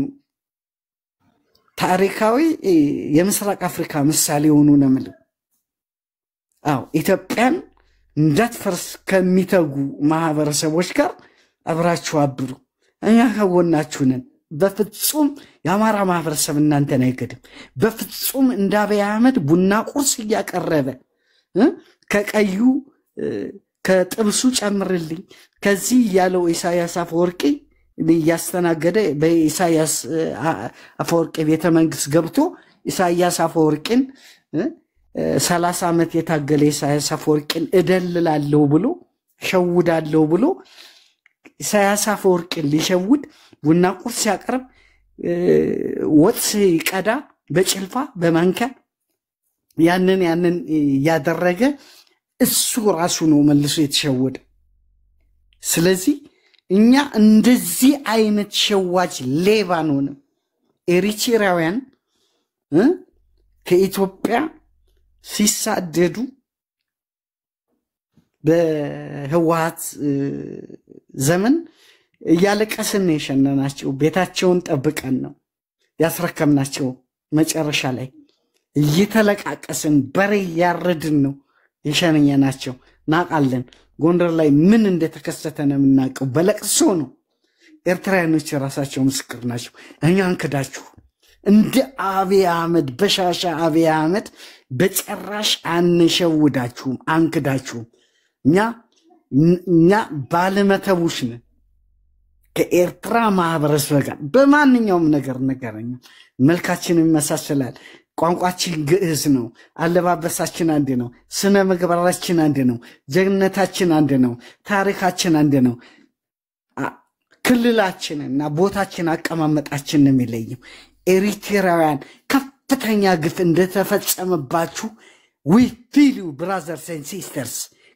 ታሪካዊ የምስራቅ አፍሪካ ምሳሌ ሆኑ ነው የምለው። አዎ ኢትዮጵያን እንዳትፈርስ ከሚተጉ ማህበረሰቦች ጋር አብራችሁ አብሩ። እኛ ከጎናችሁ ነን። በፍጹም የአማራ ማህበረሰብ እናንተን አይገድም። በፍጹም እንደ አብይ አህመድ ቡና ቁርስ እያቀረበ ከቀዩ ከጥብሱ ጨምርልኝ ከዚህ ያለው ኢሳያስ አፈወርቂ እያስተናገደ በኢሳያስ አፈወርቂ ቤተ መንግስት ገብቶ ኢሳያስ አፈወርቂን 30 ዓመት የታገለ ኢሳያስ አፈወርቂን እደልላለሁ ብሎ ሸውዳለሁ ብሎ ኢሳያስ አፈወርቂን ሊሸውድ ቡና ቁርስ ሲያቀርብ ወጥ ይቀዳ በጭልፋ በማንኪያ ያንን ያደረገ እሱ ራሱ ነው መልሶ የተሸወደ። ስለዚህ እኛ እንደዚህ አይነት ሸዋጅ ሌባ ነው ኤሪትራውያን ከኢትዮጵያ ሲሳደዱ በህወሓት ዘመን እያለቀስን የሸነናቸው ቤታቸውን ጠብቀን ነው ያስረከምናቸው። መጨረሻ ላይ እየተለቃቀስን በሬ ያረድን ነው የሸነኛናቸው። ናቃለን ጎንደር ላይ ምን እንደተከሰተ ነው የምናውቀው። በለቅሶ ነው። ኤርትራውያኖች ራሳቸው ምስክር ናቸው። እኛ አንክዳችሁ እንደ አብይ አህመድ በሻሻ አብይ አህመድ በጭራሽ አንሸውዳችሁም፣ አንክዳችሁም። እኛ ባለመተቡሽ ነን። ከኤርትራ ማህበረሰብ ጋር በማንኛውም ነገር ነገረኛ መልካችን ይመሳሰላል። ቋንቋችን ግዕዝ ነው። አለባበሳችን አንድ ነው። ስነ ምግባራችን አንድ ነው። ጀግነታችን አንድ ነው። ታሪካችን አንድ ነው። ክልላችንና ቦታችን አቀማመጣችን ነው የሚለየው። ኤሪትራውያን ከፍተኛ ግፍ እንደተፈጸመባችሁ we feel you brothers and sisters።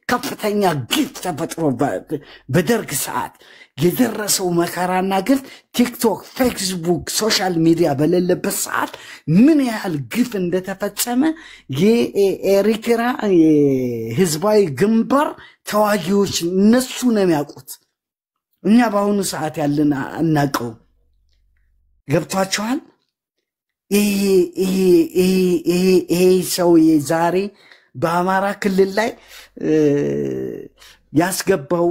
ከፍተኛ ግፍ ተፈጥሮ በደርግ ሰዓት የደረሰው መከራና ግፍ ቲክቶክ፣ ፌስቡክ፣ ሶሻል ሚዲያ በሌለበት ሰዓት ምን ያህል ግፍ እንደተፈጸመ የኤሪትራ ህዝባዊ ግንባር ተዋጊዎች እነሱ ነው የሚያውቁት። እኛ በአሁኑ ሰዓት ያለን አናውቀው። ገብቷችኋል? ይሄ ሰው ዛሬ በአማራ ክልል ላይ ያስገባው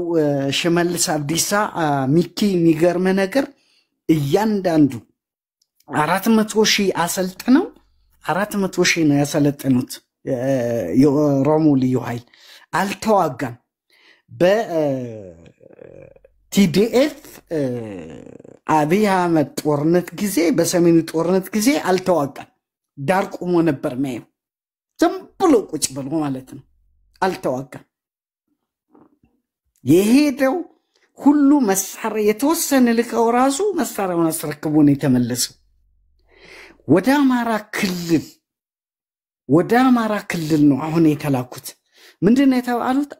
ሽመልስ አብዲሳ ሚኪ የሚገርም ነገር እያንዳንዱ 400,000 አሰልጥነው 400,000 ነው ያሰለጠኑት። የኦሮሞ ልዩ ኃይል አልተዋጋም። በቲዲኤፍ አብይ አህመድ ጦርነት ጊዜ በሰሜኑ ጦርነት ጊዜ አልተዋጋም። ዳር ቆሞ ነበር ማየው። ዝም ብሎ ቁጭ ብሎ ማለት ነው። አልተዋጋም። የሄደው ሁሉ መሳሪያ የተወሰነ ልከው ራሱ መሳሪያውን አስረክቦ ነው የተመለሰው። ወደ አማራ ክልል ነው አሁን የተላኩት። ምንድነው የተባሉት?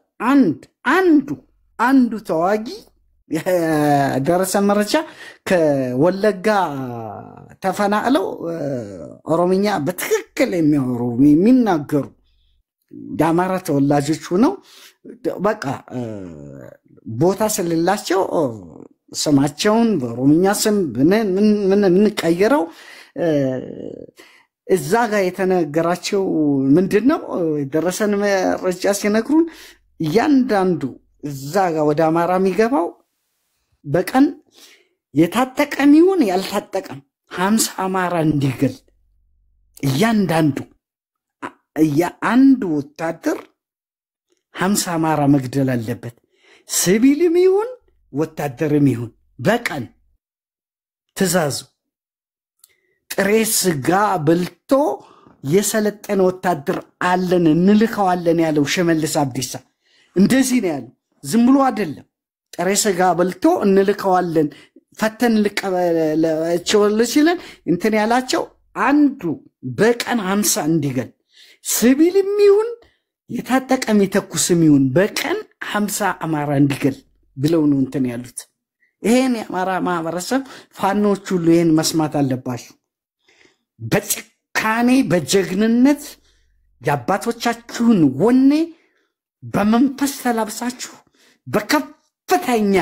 አንዱ ተዋጊ ደረሰ መረጃ ከወለጋ ተፈናቅለው ኦሮምኛ በትክክል የሚያወሩ የሚናገሩ የአማራ ተወላጆች ሆነው በቃ ቦታ ስለሌላቸው ስማቸውን በኦሮምኛ ስም ምን ቀይረው እዛ ጋር የተነገራቸው ምንድነው? ደረሰን መረጃ ሲነግሩን እያንዳንዱ እዛ ጋር ወደ አማራ የሚገባው በቀን የታጠቀም ይሁን ያልታጠቀም 50 አማራ እንዲገል እያንዳንዱ አንድ ወታደር 50 አማራ መግደል አለበት። ሲቪልም ይሁን ወታደርም ይሁን በቀን ትእዛዙ። ጥሬ ስጋ በልቶ የሰለጠነ ወታደር አለን እንልከዋለን ያለው ሽመልስ አብዲሳ እንደዚህ ነው ያለው። ዝም ብሎ አይደለም። ጥሬ ስጋ በልቶ እንልከዋለን ፈተን ልቀበላቸው ሲለን እንትን ያላቸው አንዱ በቀን 50 እንዲገል ሲቪልም ይሁን የታጠቀም የተኩስም ይሁን በቀን 50 አማራ እንዲገል ብለው ነው እንትን ያሉት። ይሄን የአማራ ማህበረሰብ ፋኖች ሁሉ ይሄን መስማት አለባችሁ። በጭካኔ በጀግንነት የአባቶቻችሁን ወኔ በመንፈስ ተላብሳችሁ በከፍተኛ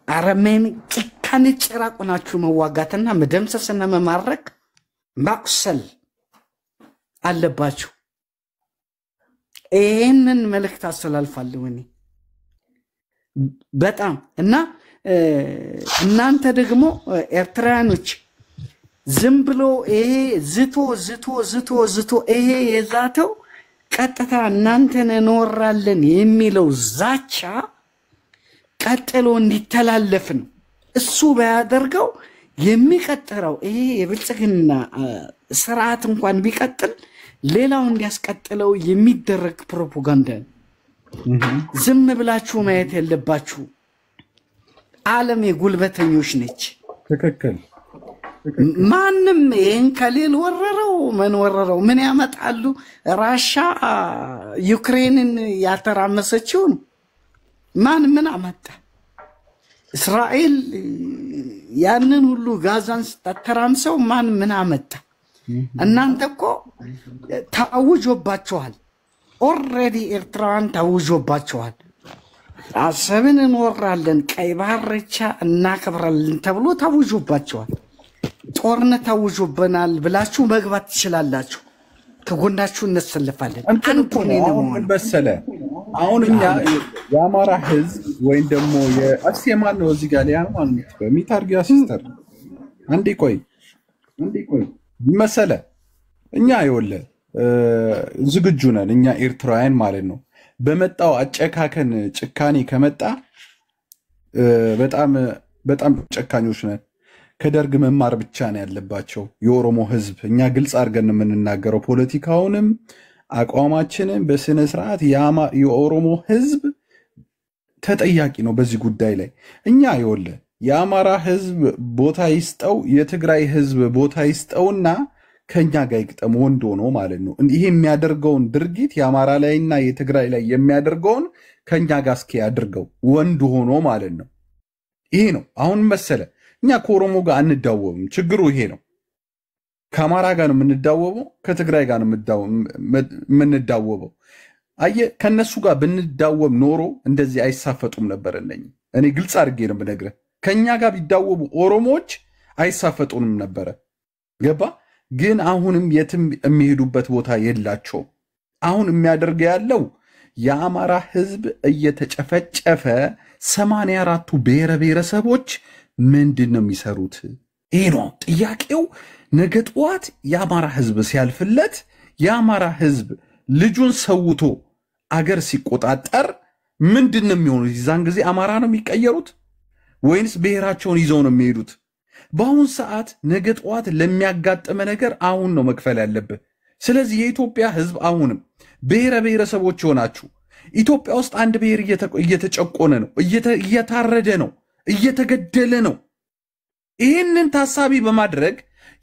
አረመኔ ጭካኔ ጭራቁናችሁ መዋጋትና መደምሰስና መማረክ ማቁሰል አለባችሁ። ይሄንን መልእክት አስተላልፋለሁ እኔ በጣም እና እናንተ ደግሞ ኤርትራኖች ዝም ብሎ ይሄ ዝቶ ይሄ የዛተው ቀጥታ እናንተን እንወራለን የሚለው ዛቻ ቀጥሎ እንዲተላለፍ ነው። እሱ ባያደርገው የሚቀጥለው ይሄ የብልጽግና ስርዓት እንኳን ቢቀጥል ሌላው እንዲያስቀጥለው የሚደረግ ፕሮፓጋንዳ ነው። ዝም ብላችሁ ማየት የለባችሁ። ዓለም የጉልበተኞች ነች። ትክክል። ማንም ይህን ከሌል ወረረው ምን ወረረው ምን ያመጣሉ? ራሻ ዩክሬንን ያተራመሰችውን ማን ምን አመጣ? እስራኤል ያንን ሁሉ ጋዛን ስታተራምሰው ማን ምን አመጣ? እናንተ እኮ ታውጆባችኋል። ኦልሬዲ ኤርትራን ታውጆባችኋል። አሰብን እንወራለን፣ ቀይ ባህር ርቻ እናከብራለን ተብሎ ታውጆባችኋል። ጦርነት ታውጆበናል ብላችሁ መግባት ትችላላችሁ። ከጎናችሁ እንሰለፋለን። አንተ ምን በሰለ አሁን እኛ የአማራ ህዝብ ወይም ደግሞ የአርሴማን ነው እዚህ ጋር ሊያን ማለት በሚታርጊያ ሲስተር አንዴ ቆይ መሰለ እኛ ይወለ ዝግጁ ነን እኛ ኤርትራውያን ማለት ነው። በመጣው አጨካከን ጭካኔ ከመጣ በጣም ጨካኞች ነን። ከደርግ መማር ብቻ ነው ያለባቸው የኦሮሞ ህዝብ። እኛ ግልጽ አድርገን የምንናገረው ፖለቲካውንም አቋማችንን በስነ ስርዓት የኦሮሞ ህዝብ ተጠያቂ ነው በዚህ ጉዳይ ላይ። እኛ ይወለ የአማራ ህዝብ ቦታ ይስጠው፣ የትግራይ ህዝብ ቦታ ይስጠውና ከኛ ጋር ይቅጠም ወንድ ሆኖ ማለት ነው። ይሄ የሚያደርገውን ድርጊት የአማራ ላይና የትግራይ ላይ የሚያደርገውን ከኛ ጋር እስኪ ያድርገው ወንድ ሆኖ ማለት ነው። ይሄ ነው አሁን መሰለ እኛ ከኦሮሞ ጋር አንዳወብም። ችግሩ ይሄ ነው። ከአማራ ጋር ነው የምንዳወበው፣ ከትግራይ ጋር ነው የምንዳወበው። አየህ ከነሱ ጋር ብንዳወብ ኖሮ እንደዚህ አይሳፈጡም ነበር። እኔ ግልጽ አድርጌ ነው ብነግርህ። ከኛ ጋር ቢዳወቡ ኦሮሞዎች አይሳፈጡንም ነበረ። ገባ? ግን አሁንም የትም የሚሄዱበት ቦታ የላቸውም። አሁን የሚያደርገው ያለው የአማራ ህዝብ እየተጨፈጨፈ 84ቱ ብሔረ ብሔረሰቦች ምንድን ነው የሚሰሩት? ይሄ ነው ጥያቄው። ነገ ጠዋት የአማራ ህዝብ ሲያልፍለት የአማራ ህዝብ ልጁን ሰውቶ አገር ሲቆጣጠር ምንድን ነው የሚሆኑት? የዛን ጊዜ አማራ ነው የሚቀየሩት ወይንስ ብሔራቸውን ይዘው ነው የሚሄዱት? በአሁን ሰዓት ነገ ጠዋት ለሚያጋጥመ ነገር አሁን ነው መክፈል ያለብህ። ስለዚህ የኢትዮጵያ ህዝብ አሁንም ብሔረ ብሔረሰቦች ሆናችሁ ኢትዮጵያ ውስጥ አንድ ብሔር እየተጨቆነ ነው፣ እየታረደ ነው፣ እየተገደለ ነው። ይህንን ታሳቢ በማድረግ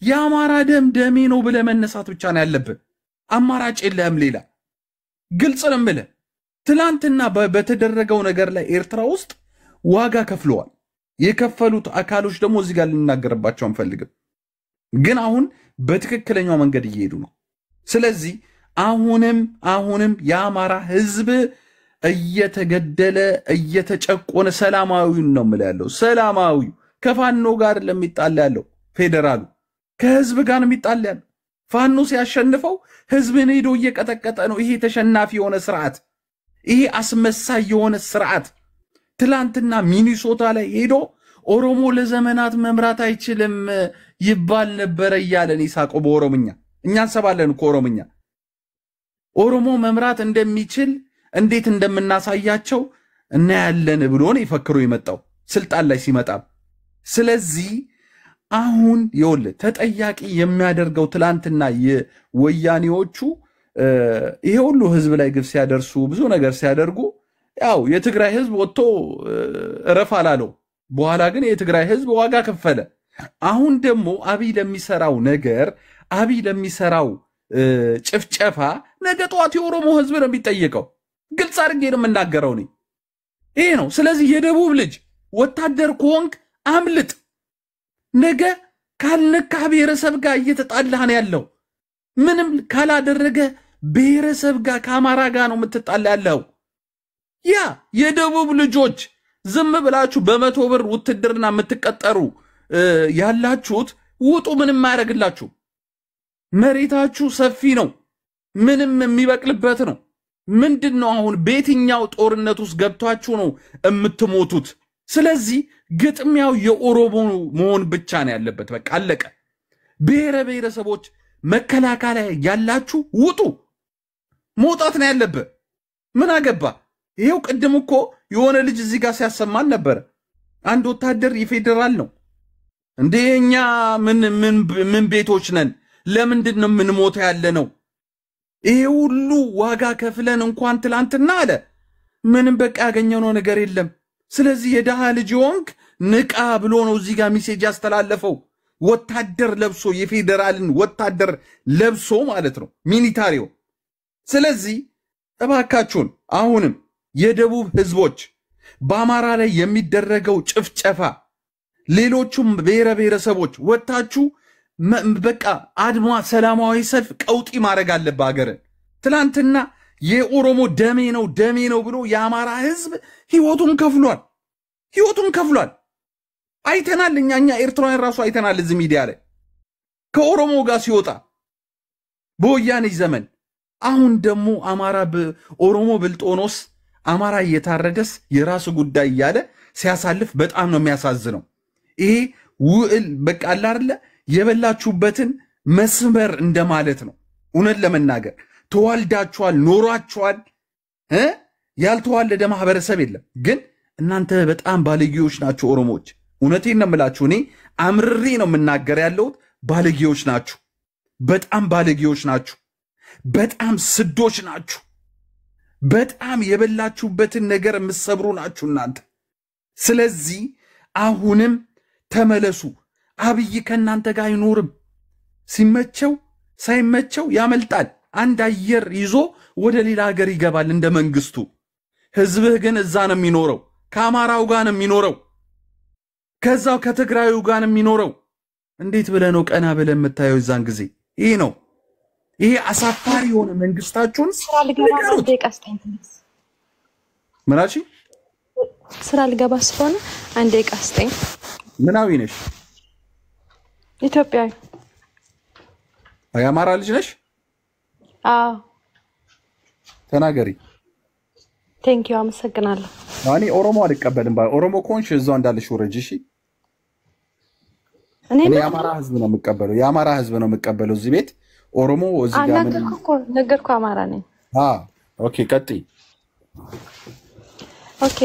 የአማራ ደም ደሜ ነው ብለህ መነሳት ብቻ ነው ያለብህ። አማራጭ የለህም ሌላ። ግልጽ ነው የምልህ። ትላንትና በተደረገው ነገር ላይ ኤርትራ ውስጥ ዋጋ ከፍለዋል። የከፈሉት አካሎች ደግሞ እዚህ ጋር ልናገርባቸው አንፈልግም፣ ግን አሁን በትክክለኛው መንገድ እየሄዱ ነው። ስለዚህ አሁንም የአማራ ህዝብ እየተገደለ እየተጨቆነ ሰላማዊውን ነው የምልህ ያለው። ሰላማዊው ከፋኖ ጋር ለሚጣላ ያለው ፌደራሉ ከህዝብ ጋር ነው የሚጣላ ያለው። ፋኖ ሲያሸንፈው ህዝብን ሄዶ እየቀጠቀጠ ነው። ይሄ ተሸናፊ የሆነ ስርዓት፣ ይሄ አስመሳይ የሆነ ስርዓት ትላንትና ሚኒሶታ ላይ ሄዶ ኦሮሞ ለዘመናት መምራት አይችልም ይባል ነበረ እያለን ይሳቆ በኦሮምኛ እኛ እንሰባለን እኮ ኦሮምኛ ኦሮሞ መምራት እንደሚችል እንዴት እንደምናሳያቸው እናያለን ብሎ ነው ይፈክሩ የመጣው ስልጣን ላይ ሲመጣ። ስለዚህ አሁን ይወል ተጠያቂ የሚያደርገው ትላንትና የወያኔዎቹ ይሄ ሁሉ ህዝብ ላይ ግፍ ሲያደርሱ ብዙ ነገር ሲያደርጉ ያው የትግራይ ህዝብ ወጥቶ እረፍ አላለው። በኋላ ግን የትግራይ ህዝብ ዋጋ ከፈለ። አሁን ደግሞ አብይ ለሚሰራው ነገር አብይ ለሚሰራው ጭፍጨፋ ነገ ጠዋት የኦሮሞ ህዝብ ነው የሚጠየቀው። ግልጽ አድርጌ ነው የምናገረው እኔ ይሄ ነው። ስለዚህ የደቡብ ልጅ ወታደር ከሆንክ አምልጥ። ነገ ካልነካ ብሔረሰብ ጋር እየተጣላህ ነው ያለው። ምንም ካላደረገ ብሔረሰብ ጋር ከአማራ ጋር ነው የምትጣላ ያለው። ያ የደቡብ ልጆች ዝም ብላችሁ በ100 ብር ውትድርና የምትቀጠሩ ያላችሁት ውጡ። ምንም ማያደርግላችሁ። መሬታችሁ ሰፊ ነው፣ ምንም የሚበቅልበት ነው። ምንድነው አሁን በየትኛው ጦርነት ውስጥ ገብታችሁ ነው የምትሞቱት? ስለዚህ ግጥሚያው የኦሮሞ መሆን ብቻ ነው ያለበት። በቃ አለቀ። ብሔረ ብሔረሰቦች መከላከያ ያላችሁ ውጡ። መውጣት ነው ያለበት። ምን አገባ? ይሄው ቅድም እኮ የሆነ ልጅ እዚህ ጋር ሲያሰማን ነበር። አንድ ወታደር የፌደራል ነው እንደኛ ምን ቤቶች ነን? ለምንድን ነው የምንሞት ያለ ነው? ይሄ ሁሉ ዋጋ ከፍለን እንኳን ትላንትና አለ ምንም በቃ ያገኘነው ነገር የለም። ስለዚህ የደሃ ልጅ ወንክ ንቃ ብሎ ነው እዚህ ጋር ሜሴጅ ያስተላለፈው። ወታደር ለብሶ የፌደራልን ወታደር ለብሶ ማለት ነው ሚሊታሪው። ስለዚህ እባካችሁን አሁንም የደቡብ ህዝቦች በአማራ ላይ የሚደረገው ጭፍጨፋ ሌሎቹም ብሔረ ብሔረሰቦች ወጣችሁ በቃ አድማ ሰላማዊ ሰልፍ ቀውጢ ማድረግ አለበት ሀገርን። ትላንትና የኦሮሞ ደሜ ነው ብሎ የአማራ ህዝብ ህይወቱን ከፍሏል። አይተናል። እኛ ኤርትራውያን ራሱ አይተናል እዚህ ሚዲያ ላይ ከኦሮሞ ጋር ሲወጣ በወያኔ ዘመን። አሁን ደግሞ አማራ ኦሮሞ ብልጦኖስ አማራ እየታረደስ የራሱ ጉዳይ እያለ ሲያሳልፍ በጣም ነው የሚያሳዝነው። ይሄ ውል በቃ አለ አይደለ የበላችሁበትን መስመር እንደማለት ነው። እውነት ለመናገር ተዋልዳችኋል፣ ኖራችኋል። ያልተዋለደ ማህበረሰብ የለም። ግን እናንተ በጣም ባለጌዎች ናችሁ ኦሮሞዎች። እውነቴን ነው የምላችሁ። እኔ አምርሬ ነው የምናገር ያለሁት። ባለጌዎች ናችሁ፣ በጣም ባለጌዎች ናችሁ፣ በጣም ስዶች ናችሁ፣ በጣም የበላችሁበትን ነገር የምትሰብሩ ናችሁ እናንተ። ስለዚህ አሁንም ተመለሱ። አብይ ከእናንተ ጋር አይኖርም። ሲመቸው ሳይመቸው ያመልጣል። አንድ አየር ይዞ ወደ ሌላ ሀገር ይገባል እንደ መንግስቱ። ህዝብህ ግን እዛ ነው የሚኖረው፣ ከአማራው ጋር ነው የሚኖረው፣ ከዛው ከትግራዩ ጋር ነው የሚኖረው። እንዴት ብለህ ነው ቀና ብለህ የምታየው? እዛን ጊዜ ይሄ አሳፋሪ የሆነ መንግስታችሁን ስራ ልገባ ምናቺ ስራ ልገባ ስለሆነ አንዴ ቀስጠኝ። ምናዊ ነሽ? ኢትዮጵያዊ። የአማራ ልጅ ነሽ? አዎ። ተናገሪ። ቴንኪው፣ አመሰግናለሁ። እኔ ኦሮሞ አልቀበልም። ኦሮሞ ኮንሽ እዛው እንዳለሽ ወረጅ። እሺ፣ እኔ የአማራ ህዝብ ነው የምቀበለው እዚህ ቤት። ኦሮሞ እዚህ ጋር ምን ነገርኩ? አማራ ነኝ። ኦኬ፣ ቀጥይ። ኦኬ፣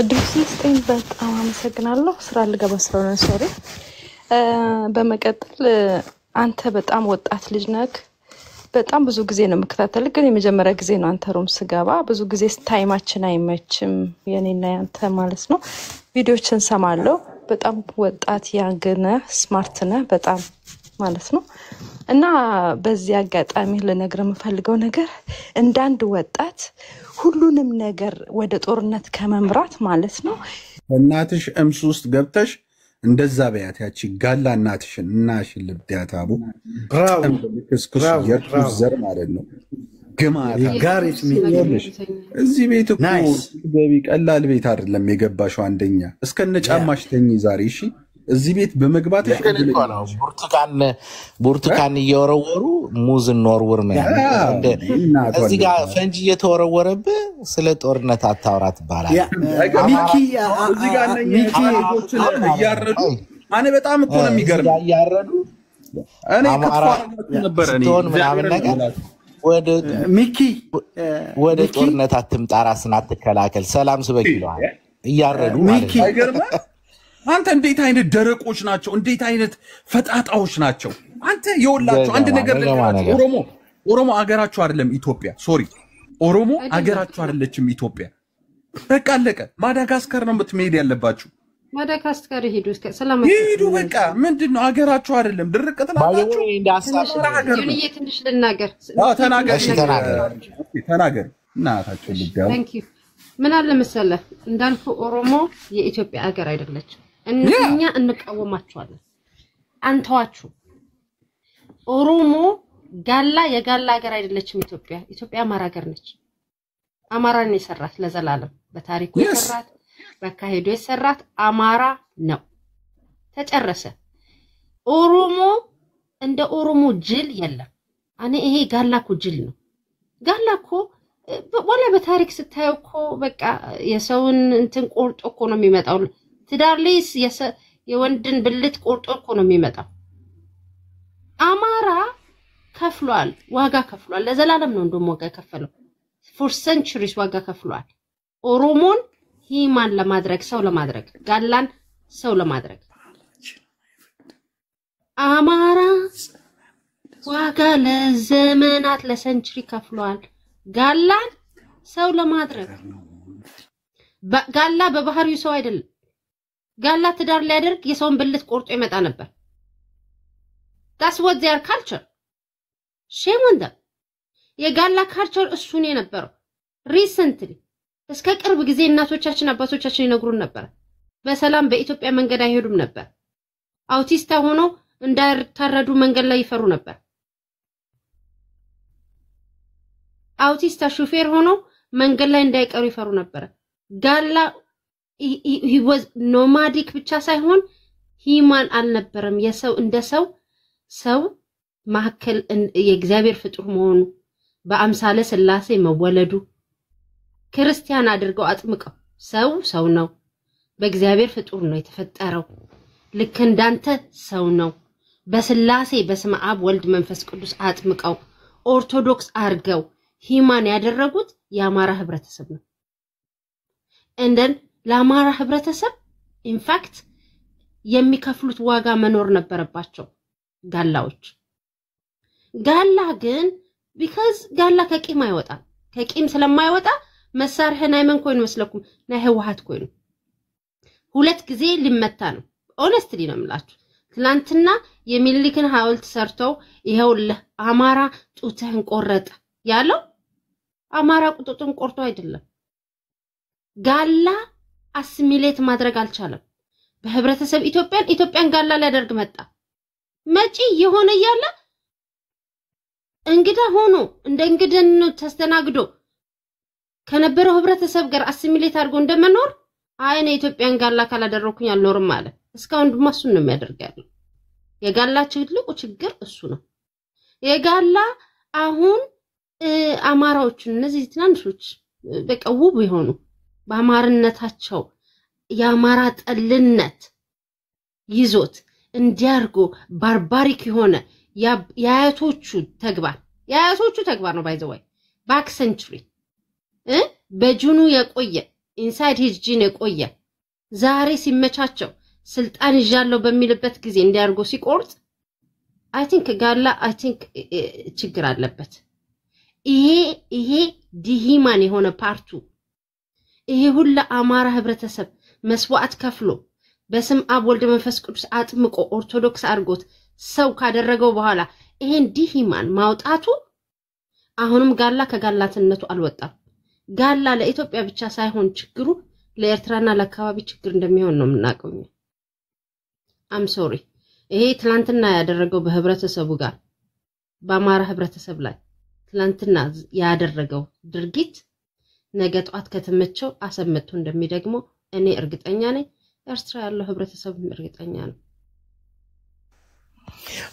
ድምጽ ስጠኝ። በጣም አመሰግናለሁ። ስራ ልገባ ስለሆነ ሶሪ። በመቀጠል አንተ በጣም ወጣት ልጅ ነህ። በጣም ብዙ ጊዜ ነው የምከታተል፣ ግን የመጀመሪያ ጊዜ ነው አንተ ሩም ስገባ። ብዙ ጊዜ ታይማችን አይመችም የኔና ያንተ ማለት ነው። ቪዲዮችን ሰማለሁ። በጣም ወጣት ያንግ ነህ፣ ስማርት ነህ በጣም ማለት ነው። እና በዚህ አጋጣሚ ልነግርህ የምፈልገው ነገር እንዳንድ ወጣት ሁሉንም ነገር ወደ ጦርነት ከመምራት ማለት ነው እናትሽ እምስ ውስጥ ገብተሽ እንደዛ በያት። ያቺ ጋላ እናትሽን እናሽን ልብዳት አቡ ክስክስ የርኩስ ዘር ማለት ነው። ግማታ እዚህ ቤት እኮ ገቢ ቀላል ቤት አይደለም የገባሽው። አንደኛ እስከነ ጫማሽ ተኝ ዛሬ። እሺ እዚህ ቤት በመግባት ብርቱካን እየወረወሩ ሙዝ እንወርውር ነው እዚህ ጋር ፈንጂ እየተወረወረብህ ስለ ጦርነት አታውራት ይባላል። እያረዱ እኔ በጣም እኮ ነው የሚገርም እያረዱ እኔ ነበር ምናምን ነገር ወደ ጦርነት አትምጣ፣ ራስን አትከላከል፣ ሰላም ስበክ ይለዋል እያረዱ ማለት ነው። አንተ እንዴት አይነት ደረቆች ናቸው! እንዴት አይነት ፈጣጣዎች ናቸው! አንተ የወላችሁ አንድ ነገር ኦሮሞ አገራችሁ አይደለም ኢትዮጵያ። ሶሪ ኦሮሞ አገራችሁ አይደለችም ኢትዮጵያ። በቃ አለቀ። ማዳጋስካር ነው የምትሄድ ያለባችሁ። ማዳጋስካር ሂዱ በቃ። ምንድነው አገራችሁ አይደለም። ድርቅ ትላላችሁ። ትንሽ ልናገር። ተናገር እናታችሁ ልጋው። ምን አለ መሰለህ እንዳልኩ ኦሮሞ የኢትዮጵያ ሀገር አይደለችም። እኛ እንቃወማቸዋለን። አንተዋችሁ ኦሮሞ የጋላ ሀገር አይደለችም ኢትዮጵያ። ኢትዮጵያ አማራ ሀገር ነች። አማራን የሰራት ለዘላለም በታሪኩ የሰራት በካሄዱ የሰራት አማራ ነው። ተጨረሰ። ኦሮሞ እንደ ኦሮሞ ጅል የለም። ይሄ ጋላኩ ጅል ነው። ጋላኩ ወላ በታሪክ ስታየው እኮ በቃ የሰውን እንትን ቆርጦ እኮ ነው የሚመጣው። ትዳር ሊስ የወንድን ብልት ቆርጦ እኮ ነው የሚመጣው። አማራ ከፍሏል፣ ዋጋ ከፍሏል። ለዘላለም ነው እንደውም ዋጋ ከፈለው። ፎር ሴንቹሪስ ዋጋ ከፍሏል። ኦሮሞን ሂማን ለማድረግ ሰው ለማድረግ ጋላን ሰው ለማድረግ አማራ ዋጋ ለዘመናት ለሴንቹሪ ከፍሏል። ጋላን ሰው ለማድረግ ጋላ በባህሪው ሰው አይደለም። ጋላ ትዳር ሊያደርግ የሰውን ብልት ቆርጦ ይመጣ ነበር። that's what their culture shame on them የጋላ ካልቸር እሱ ነው የነበረው። ሪሰንትሊ እስከ ቅርብ ጊዜ እናቶቻችን አባቶቻችን ይነግሩን ነበር በሰላም በኢትዮጵያ መንገድ አይሄዱም ነበር። አውቲስታ ሆኖ እንዳይታረዱ መንገድ ላይ ይፈሩ ነበር። አውቲስታ ሹፌር ሆኖ መንገድ ላይ እንዳይቀሩ ይፈሩ ነበር። ጋላ he was nomadic ብቻ ሳይሆን ሂማን አልነበረም። የሰው እንደ ሰው ማከል የእግዚአብሔር ፍጡር መሆኑ በአምሳለ ስላሴ መወለዱ ክርስቲያን አድርገው አጥምቀው ሰው ነው በእግዚአብሔር ፍጡር ነው የተፈጠረው ልክ እንዳንተ ሰው ነው በስላሴ በስመ አብ ወልድ መንፈስ ቅዱስ አጥምቀው ኦርቶዶክስ አርገው ሂማን ያደረጉት የአማራ ህብረተሰብ ነው። እንደን ለአማራ ህብረተሰብ ኢንፋክት የሚከፍሉት ዋጋ መኖር ነበረባቸው ጋላዎች። ጋላ ግን because ጋላ ከቂም አይወጣም። ከቂም ስለማይወጣ መሳርህን አይመን ኮይን መስለኩም ናይ ህወሓት ኮይኑ ሁለት ጊዜ ሊመታ ነው። ኦነስትሊ ነው የምላችሁ። ትላንትና የሚልሊክን ሐውልት ሰርተው ይሄውልህ አማራ ጡትህን ቆረጠ ያለው አማራ ጡቱን ቆርጦ አይደለም። ጋላ አሲሚሌት ማድረግ አልቻለም። በህብረተሰብ ኢትዮጵያን ጋላ ሊያደርግ መጣ። መጪ የሆነ ያለ እንግዳ ሆኖ እንደ እንግድነት ተስተናግዶ ከነበረው ህብረተሰብ ጋር አሲሚሌት አድርጎ እንደመኖር አይኔ ኢትዮጵያን ጋላ ካላደረኩኝ አልኖርም ማለት እስካሁን ድማ እሱን ነው የሚያደርጋለው። የጋላ ትልቁ ችግር እሱ ነው። የጋላ አሁን አማራዎች እነዚህ ትናንሾች በቃ ውብ የሆኑ በአማርነታቸው የአማራ ጠልነት ይዞት እንዲያርጎ ባርባሪክ የሆነ የአያቶቹ ተግባር ነው ባይዘዋይ ባክ ሴንቹሪ በጁኑ የቆየ ኢንሳይድ ሂዝ ጂን የቆየ ዛሬ ሲመቻቸው ስልጣን ይዣለው በሚልበት ጊዜ እንዲያርጎ ሲቆርጥ አይ ቲንክ ጋላ ችግር አለበት። ይሄ ዲሂማን የሆነ ፓርቱ ይሄ ሁሉ አማራ ህብረተሰብ መስዋዕት ከፍሎ በስም አብ ወልድ መንፈስ ቅዱስ አጥምቆ ኦርቶዶክስ አርጎት ሰው ካደረገው በኋላ ይሄን ዲሂማን ማውጣቱ አሁንም ጋላ ከጋላትነቱ አልወጣም። ጋላ ለኢትዮጵያ ብቻ ሳይሆን ችግሩ ለኤርትራና ለአካባቢ ችግር እንደሚሆን ነው የምናውቀው። አም ሶሪ ይሄ ትላንትና ያደረገው በህብረተሰቡ ጋር በአማራ ህብረተሰብ ላይ ትላንትና ያደረገው ድርጊት ነገ ጧት ከተመቸው አሰመቱ እንደሚደግመው እኔ እርግጠኛ ነኝ። ኤርትራ ያለው ህብረተሰብ እርግጠኛ ነው።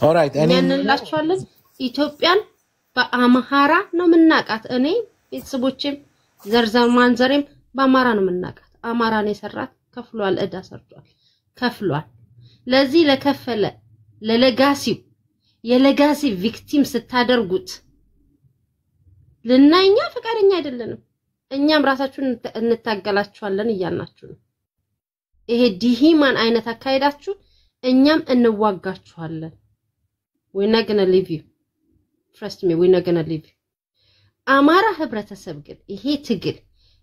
ኦራይት እኔ እንላችኋለን ኢትዮጵያን በአማራ ነው የምናውቃት። እኔ ቤተሰቦቼም ዘርዘር ማንዘሬም በአማራ ነው የምናውቃት። አማራ ነው የሰራት ከፍሏል፣ እዳ ሰርቷል፣ ከፍሏል። ለዚህ ለከፈለ ለለጋሲው የለጋሲ ቪክቲም ስታደርጉት ለናኛ ፈቃደኛ አይደለንም። እኛም ራሳችሁን እንታገላችኋለን እያልናችሁ ነው። ይሄ ዲሂማን አይነት አካሄዳችሁ እኛም እንዋጋችኋለን። we're not going to leave you trust me we're not going to leave you አማራ ህብረተሰብ ግን ይሄ ትግል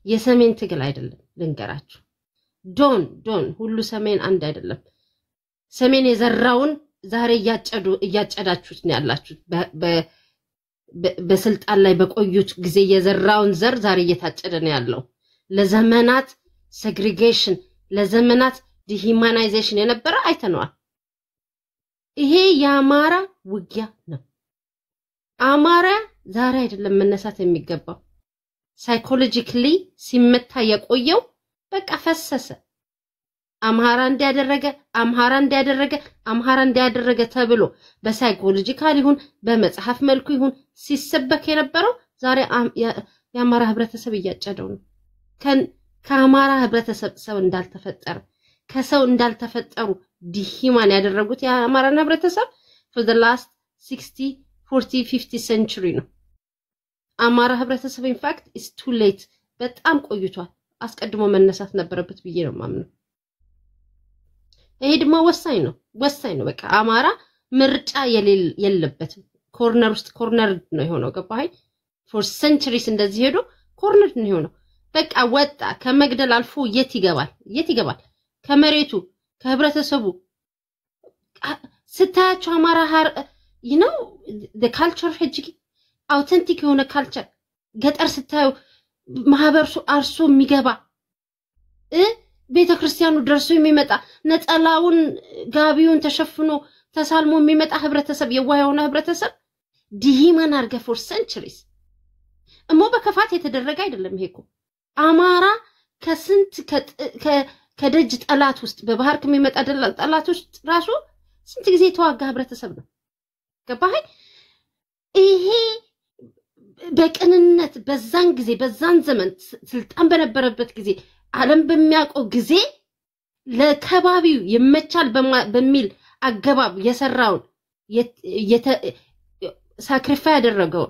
የሰሜን ትግል አይደለም ልንገራችሁ። ዶን ሁሉ ሰሜን አንድ አይደለም። ሰሜን የዘራውን ዛሬ እያጨዳችሁት ነው ያላችሁት። በስልጣን ላይ በቆዩት ጊዜ የዘራውን ዘር ዛሬ እየታጨደ ነው ያለው። ለዘመናት ሴግሪጌሽን ለዘመናት ዲሂማናይዜሽን የነበረ አይተነዋል። ይሄ የአማራ ውጊያ ነው። አማራ ዛሬ አይደለም መነሳት የሚገባው። ሳይኮሎጂካሊ ሲመታ የቆየው በቃ ፈሰሰ። አማራ እንዲያደረገ ተብሎ በሳይኮሎጂካል ይሁን በመጽሐፍ መልኩ ይሁን ሲሰበክ የነበረው ዛሬ የአማራ ህብረተሰብ እያጨደው ነው። ከአማራ ህብረተሰብ ሰው እንዳልተፈጠረ ከሰው እንዳልተፈጠሩ ዲሂማን ያደረጉት የአማራን ህብረተሰብ for the last 60 40 50 century ነው። አማራ ህብረተሰብ in fact is too late በጣም ቆይቷል። አስቀድሞ መነሳት ነበረበት ብዬ ነው ማምነው። ይሄ ድማ ወሳኝ ነው። በቃ አማራ ምርጫ የለበትም። ኮርነር ነው የሆነው። ገባህ? for centuries እንደዚህ ሄዶ ኮርነር ነው የሆነው። በቃ ወጣ ከመግደል አልፎ የት ይገባል? ከመሬቱ ከህብረተሰቡ ስታያቸው አማራ you know the culture ህጅጊ አውተንቲክ የሆነ ካልቸር ገጠር ስታዩ ማህበረሰቡ አርሶ የሚገባ ቤተክርስቲያኑ ደርሶ የሚመጣ ነጠላውን ጋቢውን ተሸፍኖ ተሳልሞ የሚመጣ ህብረተሰብ የዋህ የሆነ ህብረተሰብ ዲሂማን አርገ for centuries እሞ በከፋት የተደረገ አይደለም ይሄ እኮ አማራ ከስንት ከደጅ ጠላት ውስጥ በባህር ከሚመጣ ጠላት ውስጥ ራሱ ስንት ጊዜ ተዋጋ ህብረተሰብ ነው ገባህ ይሄ በቅንነት በዛን ጊዜ በዛን ዘመን ስልጣን በነበረበት ጊዜ ዓለም በሚያውቀው ጊዜ ለከባቢው ይመቻል በሚል አገባብ የሰራውን ሳክሪፋይ ያደረገው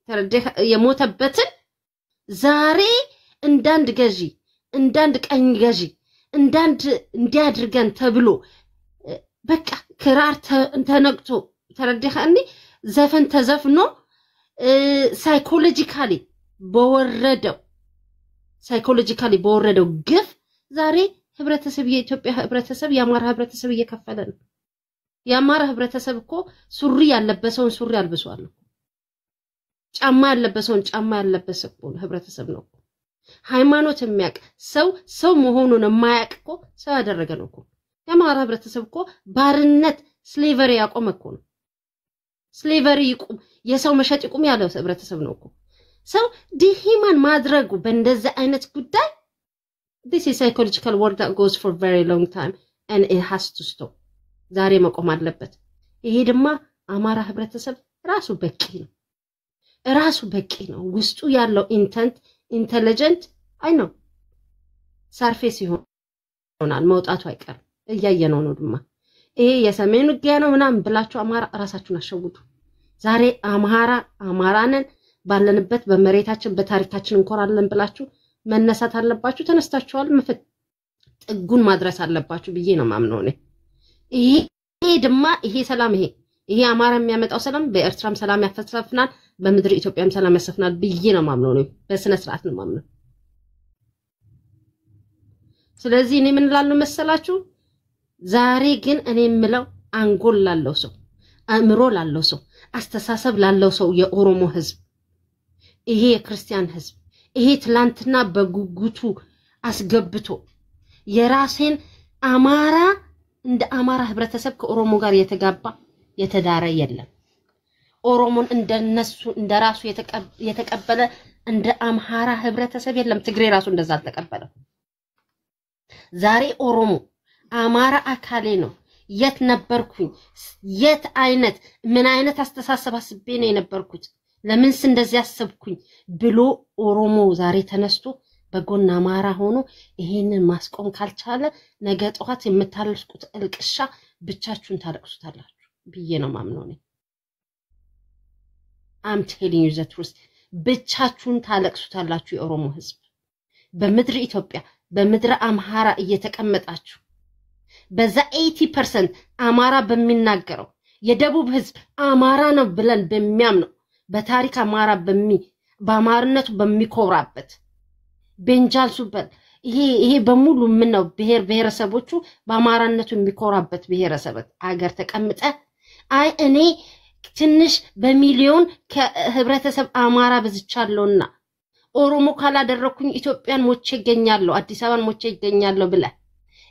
ተረደህ የሞተበትን ዛሬ እንዳንድ ገዢ እንዳንድ ቀኝ ገዢ እንዳንድ እንዲያድርገን ተብሎ በቃ ክራር ተነቅቶ ተረደህ እንዴ ዘፈን ተዘፍኖ ሳይኮሎጂካሊ በወረደው ግፍ ዛሬ ህብረተሰብ የኢትዮጵያ ህብረተሰብ የአማራ ህብረተሰብ እየከፈለ ነው የአማራ ህብረተሰብ እኮ ሱሪ ያለበሰውን ሱሪ አልብሷል ጫማ ያለበሰውን ጫማ ያለበሰው ህብረተሰብ ነው ሃይማኖት የሚያቅ ሰው መሆኑን የማያቅ እኮ ሰው ያደረገ ነው እኮ የአማራ ህብረተሰብ እኮ ባርነት ስሌቨሪ ያቆመ እኮ ነው ስሌቨሪ ይቁም የሰው መሸጥ ይቁም ያለው ህብረተሰብ ነው እኮ ሰው ዲሂማን ማድረጉ በእንደዛ አይነት ጉዳይ this is psychological work that goes for very long time and it has to stop ዛሬ መቆም አለበት ይሄ ድማ አማራ ህብረተሰብ ራሱ በቂ ነው ውስጡ ያለው ኢንተለጀንት አይ ነው ሰርፌስ ይሆናል መውጣቱ አይቀር እያየነው ነው ድማ ይሄ የሰሜኑ ውጊያ ነው ምናምን ብላችሁ አማራ ራሳችሁን አሸውዱ ዛሬ አማራንን ባለንበት በመሬታችን በታሪካችን እንኮራለን ብላችሁ መነሳት አለባችሁ ተነስታችኋል ጥጉን ማድረስ አለባችሁ ብዬ ነው ማምነው እኔ ይሄ ድማ ይሄ ሰላም ይሄ አማራ የሚያመጣው ሰላም በኤርትራም ሰላም ያፈስፍናል በመድር ኢትዮጵያም ሰላም ያሰፍናል ብዬ ነው ማምነው ነው በስነ ስርዓት ነው ማምነው ስለዚህ እኔ ምን ላልነው መሰላችሁ ዛሬ ግን እኔ የምለው አንጎል ላለው ሰው አእምሮ ላለው ሰው አስተሳሰብ ላለው ሰው የኦሮሞ ህዝብ ይሄ የክርስቲያን ህዝብ ይሄ ትላንትና በጉጉቱ አስገብቶ የራሴን አማራ እንደ አማራ ህብረተሰብ ከኦሮሞ ጋር የተጋባ የተዳረ የለም ኦሮሞን እንደነሱ እንደራሱ የተቀበለ እንደ አማራ ህብረተሰብ የለም ትግሬ ራሱ እንደዛ አልተቀበለም ዛሬ ኦሮሞ አማራ አካሌ ነው የት ነበርኩኝ የት አይነት ምን አይነት አስተሳሰብ አስቤ ነው የነበርኩት ለምንስ እንደዚህ አሰብኩኝ ብሎ ኦሮሞ ዛሬ ተነስቶ በጎን አማራ ሆኖ ይሄንን ማስቆም ካልቻለ ነገ ጧት የምታልስቁት እልቅሻ ብቻችሁን ታለቅሱታላችሁ ብዬ ነው ማምነው ነኝ I'm telling you the truth ብቻችሁን ታለቅሱታላችሁ የኦሮሞ ህዝብ በመድር ኢትዮጵያ በመድር አምሃራ እየተቀመጣችሁ በዛ 80% አማራ በሚናገረው የደቡብ ህዝብ አማራ ነው ብለን በሚያምነው በታሪክ አማራ በአማርነቱ በሚኮራበት ቤንጃል ሱበል ይሄ በሙሉ ምን ነው ብሔረሰቦቹ በአማራነቱ የሚኮራበት ብሔረሰበት አገር ተቀምጠ አይ እኔ ትንሽ በሚሊዮን ከህብረተሰብ አማራ በዝቻለውና ኦሮሞ ካላደረኩኝ ኢትዮጵያን ሞቼ ይገኛለሁ አዲስ አበባን ሞቼ ይገኛለሁ ብለ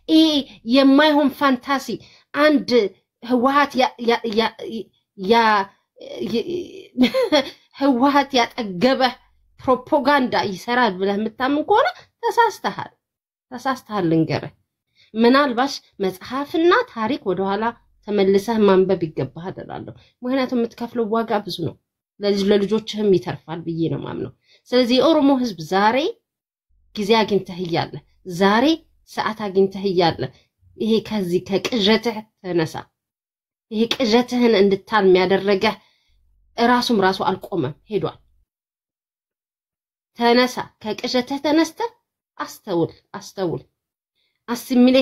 ይሄ የማይሆን ፋንታሲ አንድ ህወሓት ያጠገበ ፕሮፓጋንዳ ይሰራል ብለህ የምታምን ከሆነ ተሳስተሃል ልንገርህ ምናልባሽ መጽሐፍና ታሪክ ወደኋላ ተመልሰህ ማንበብ ይገባህ እላለሁ ምክንያቱም የምትከፍለው ዋጋ ብዙ ነው ለልጆችህም ይተርፋል ብዬ ነው ማምነው ስለዚህ ኦሮሞ ህዝብ ዛሬ ጊዜ አግኝተህ ይያለ ዛሬ ሰዓት አግኝተህ ይያለ ይሄ ከዚህ ከቅዠትህ ተነሳ ይሄ ቅዠትህን እንድታልም ያደረገ ራሱ አልቆመም ሄዷል ተነሳ ከቅዠትህ ተነስተ አስተውል አሲሚሌት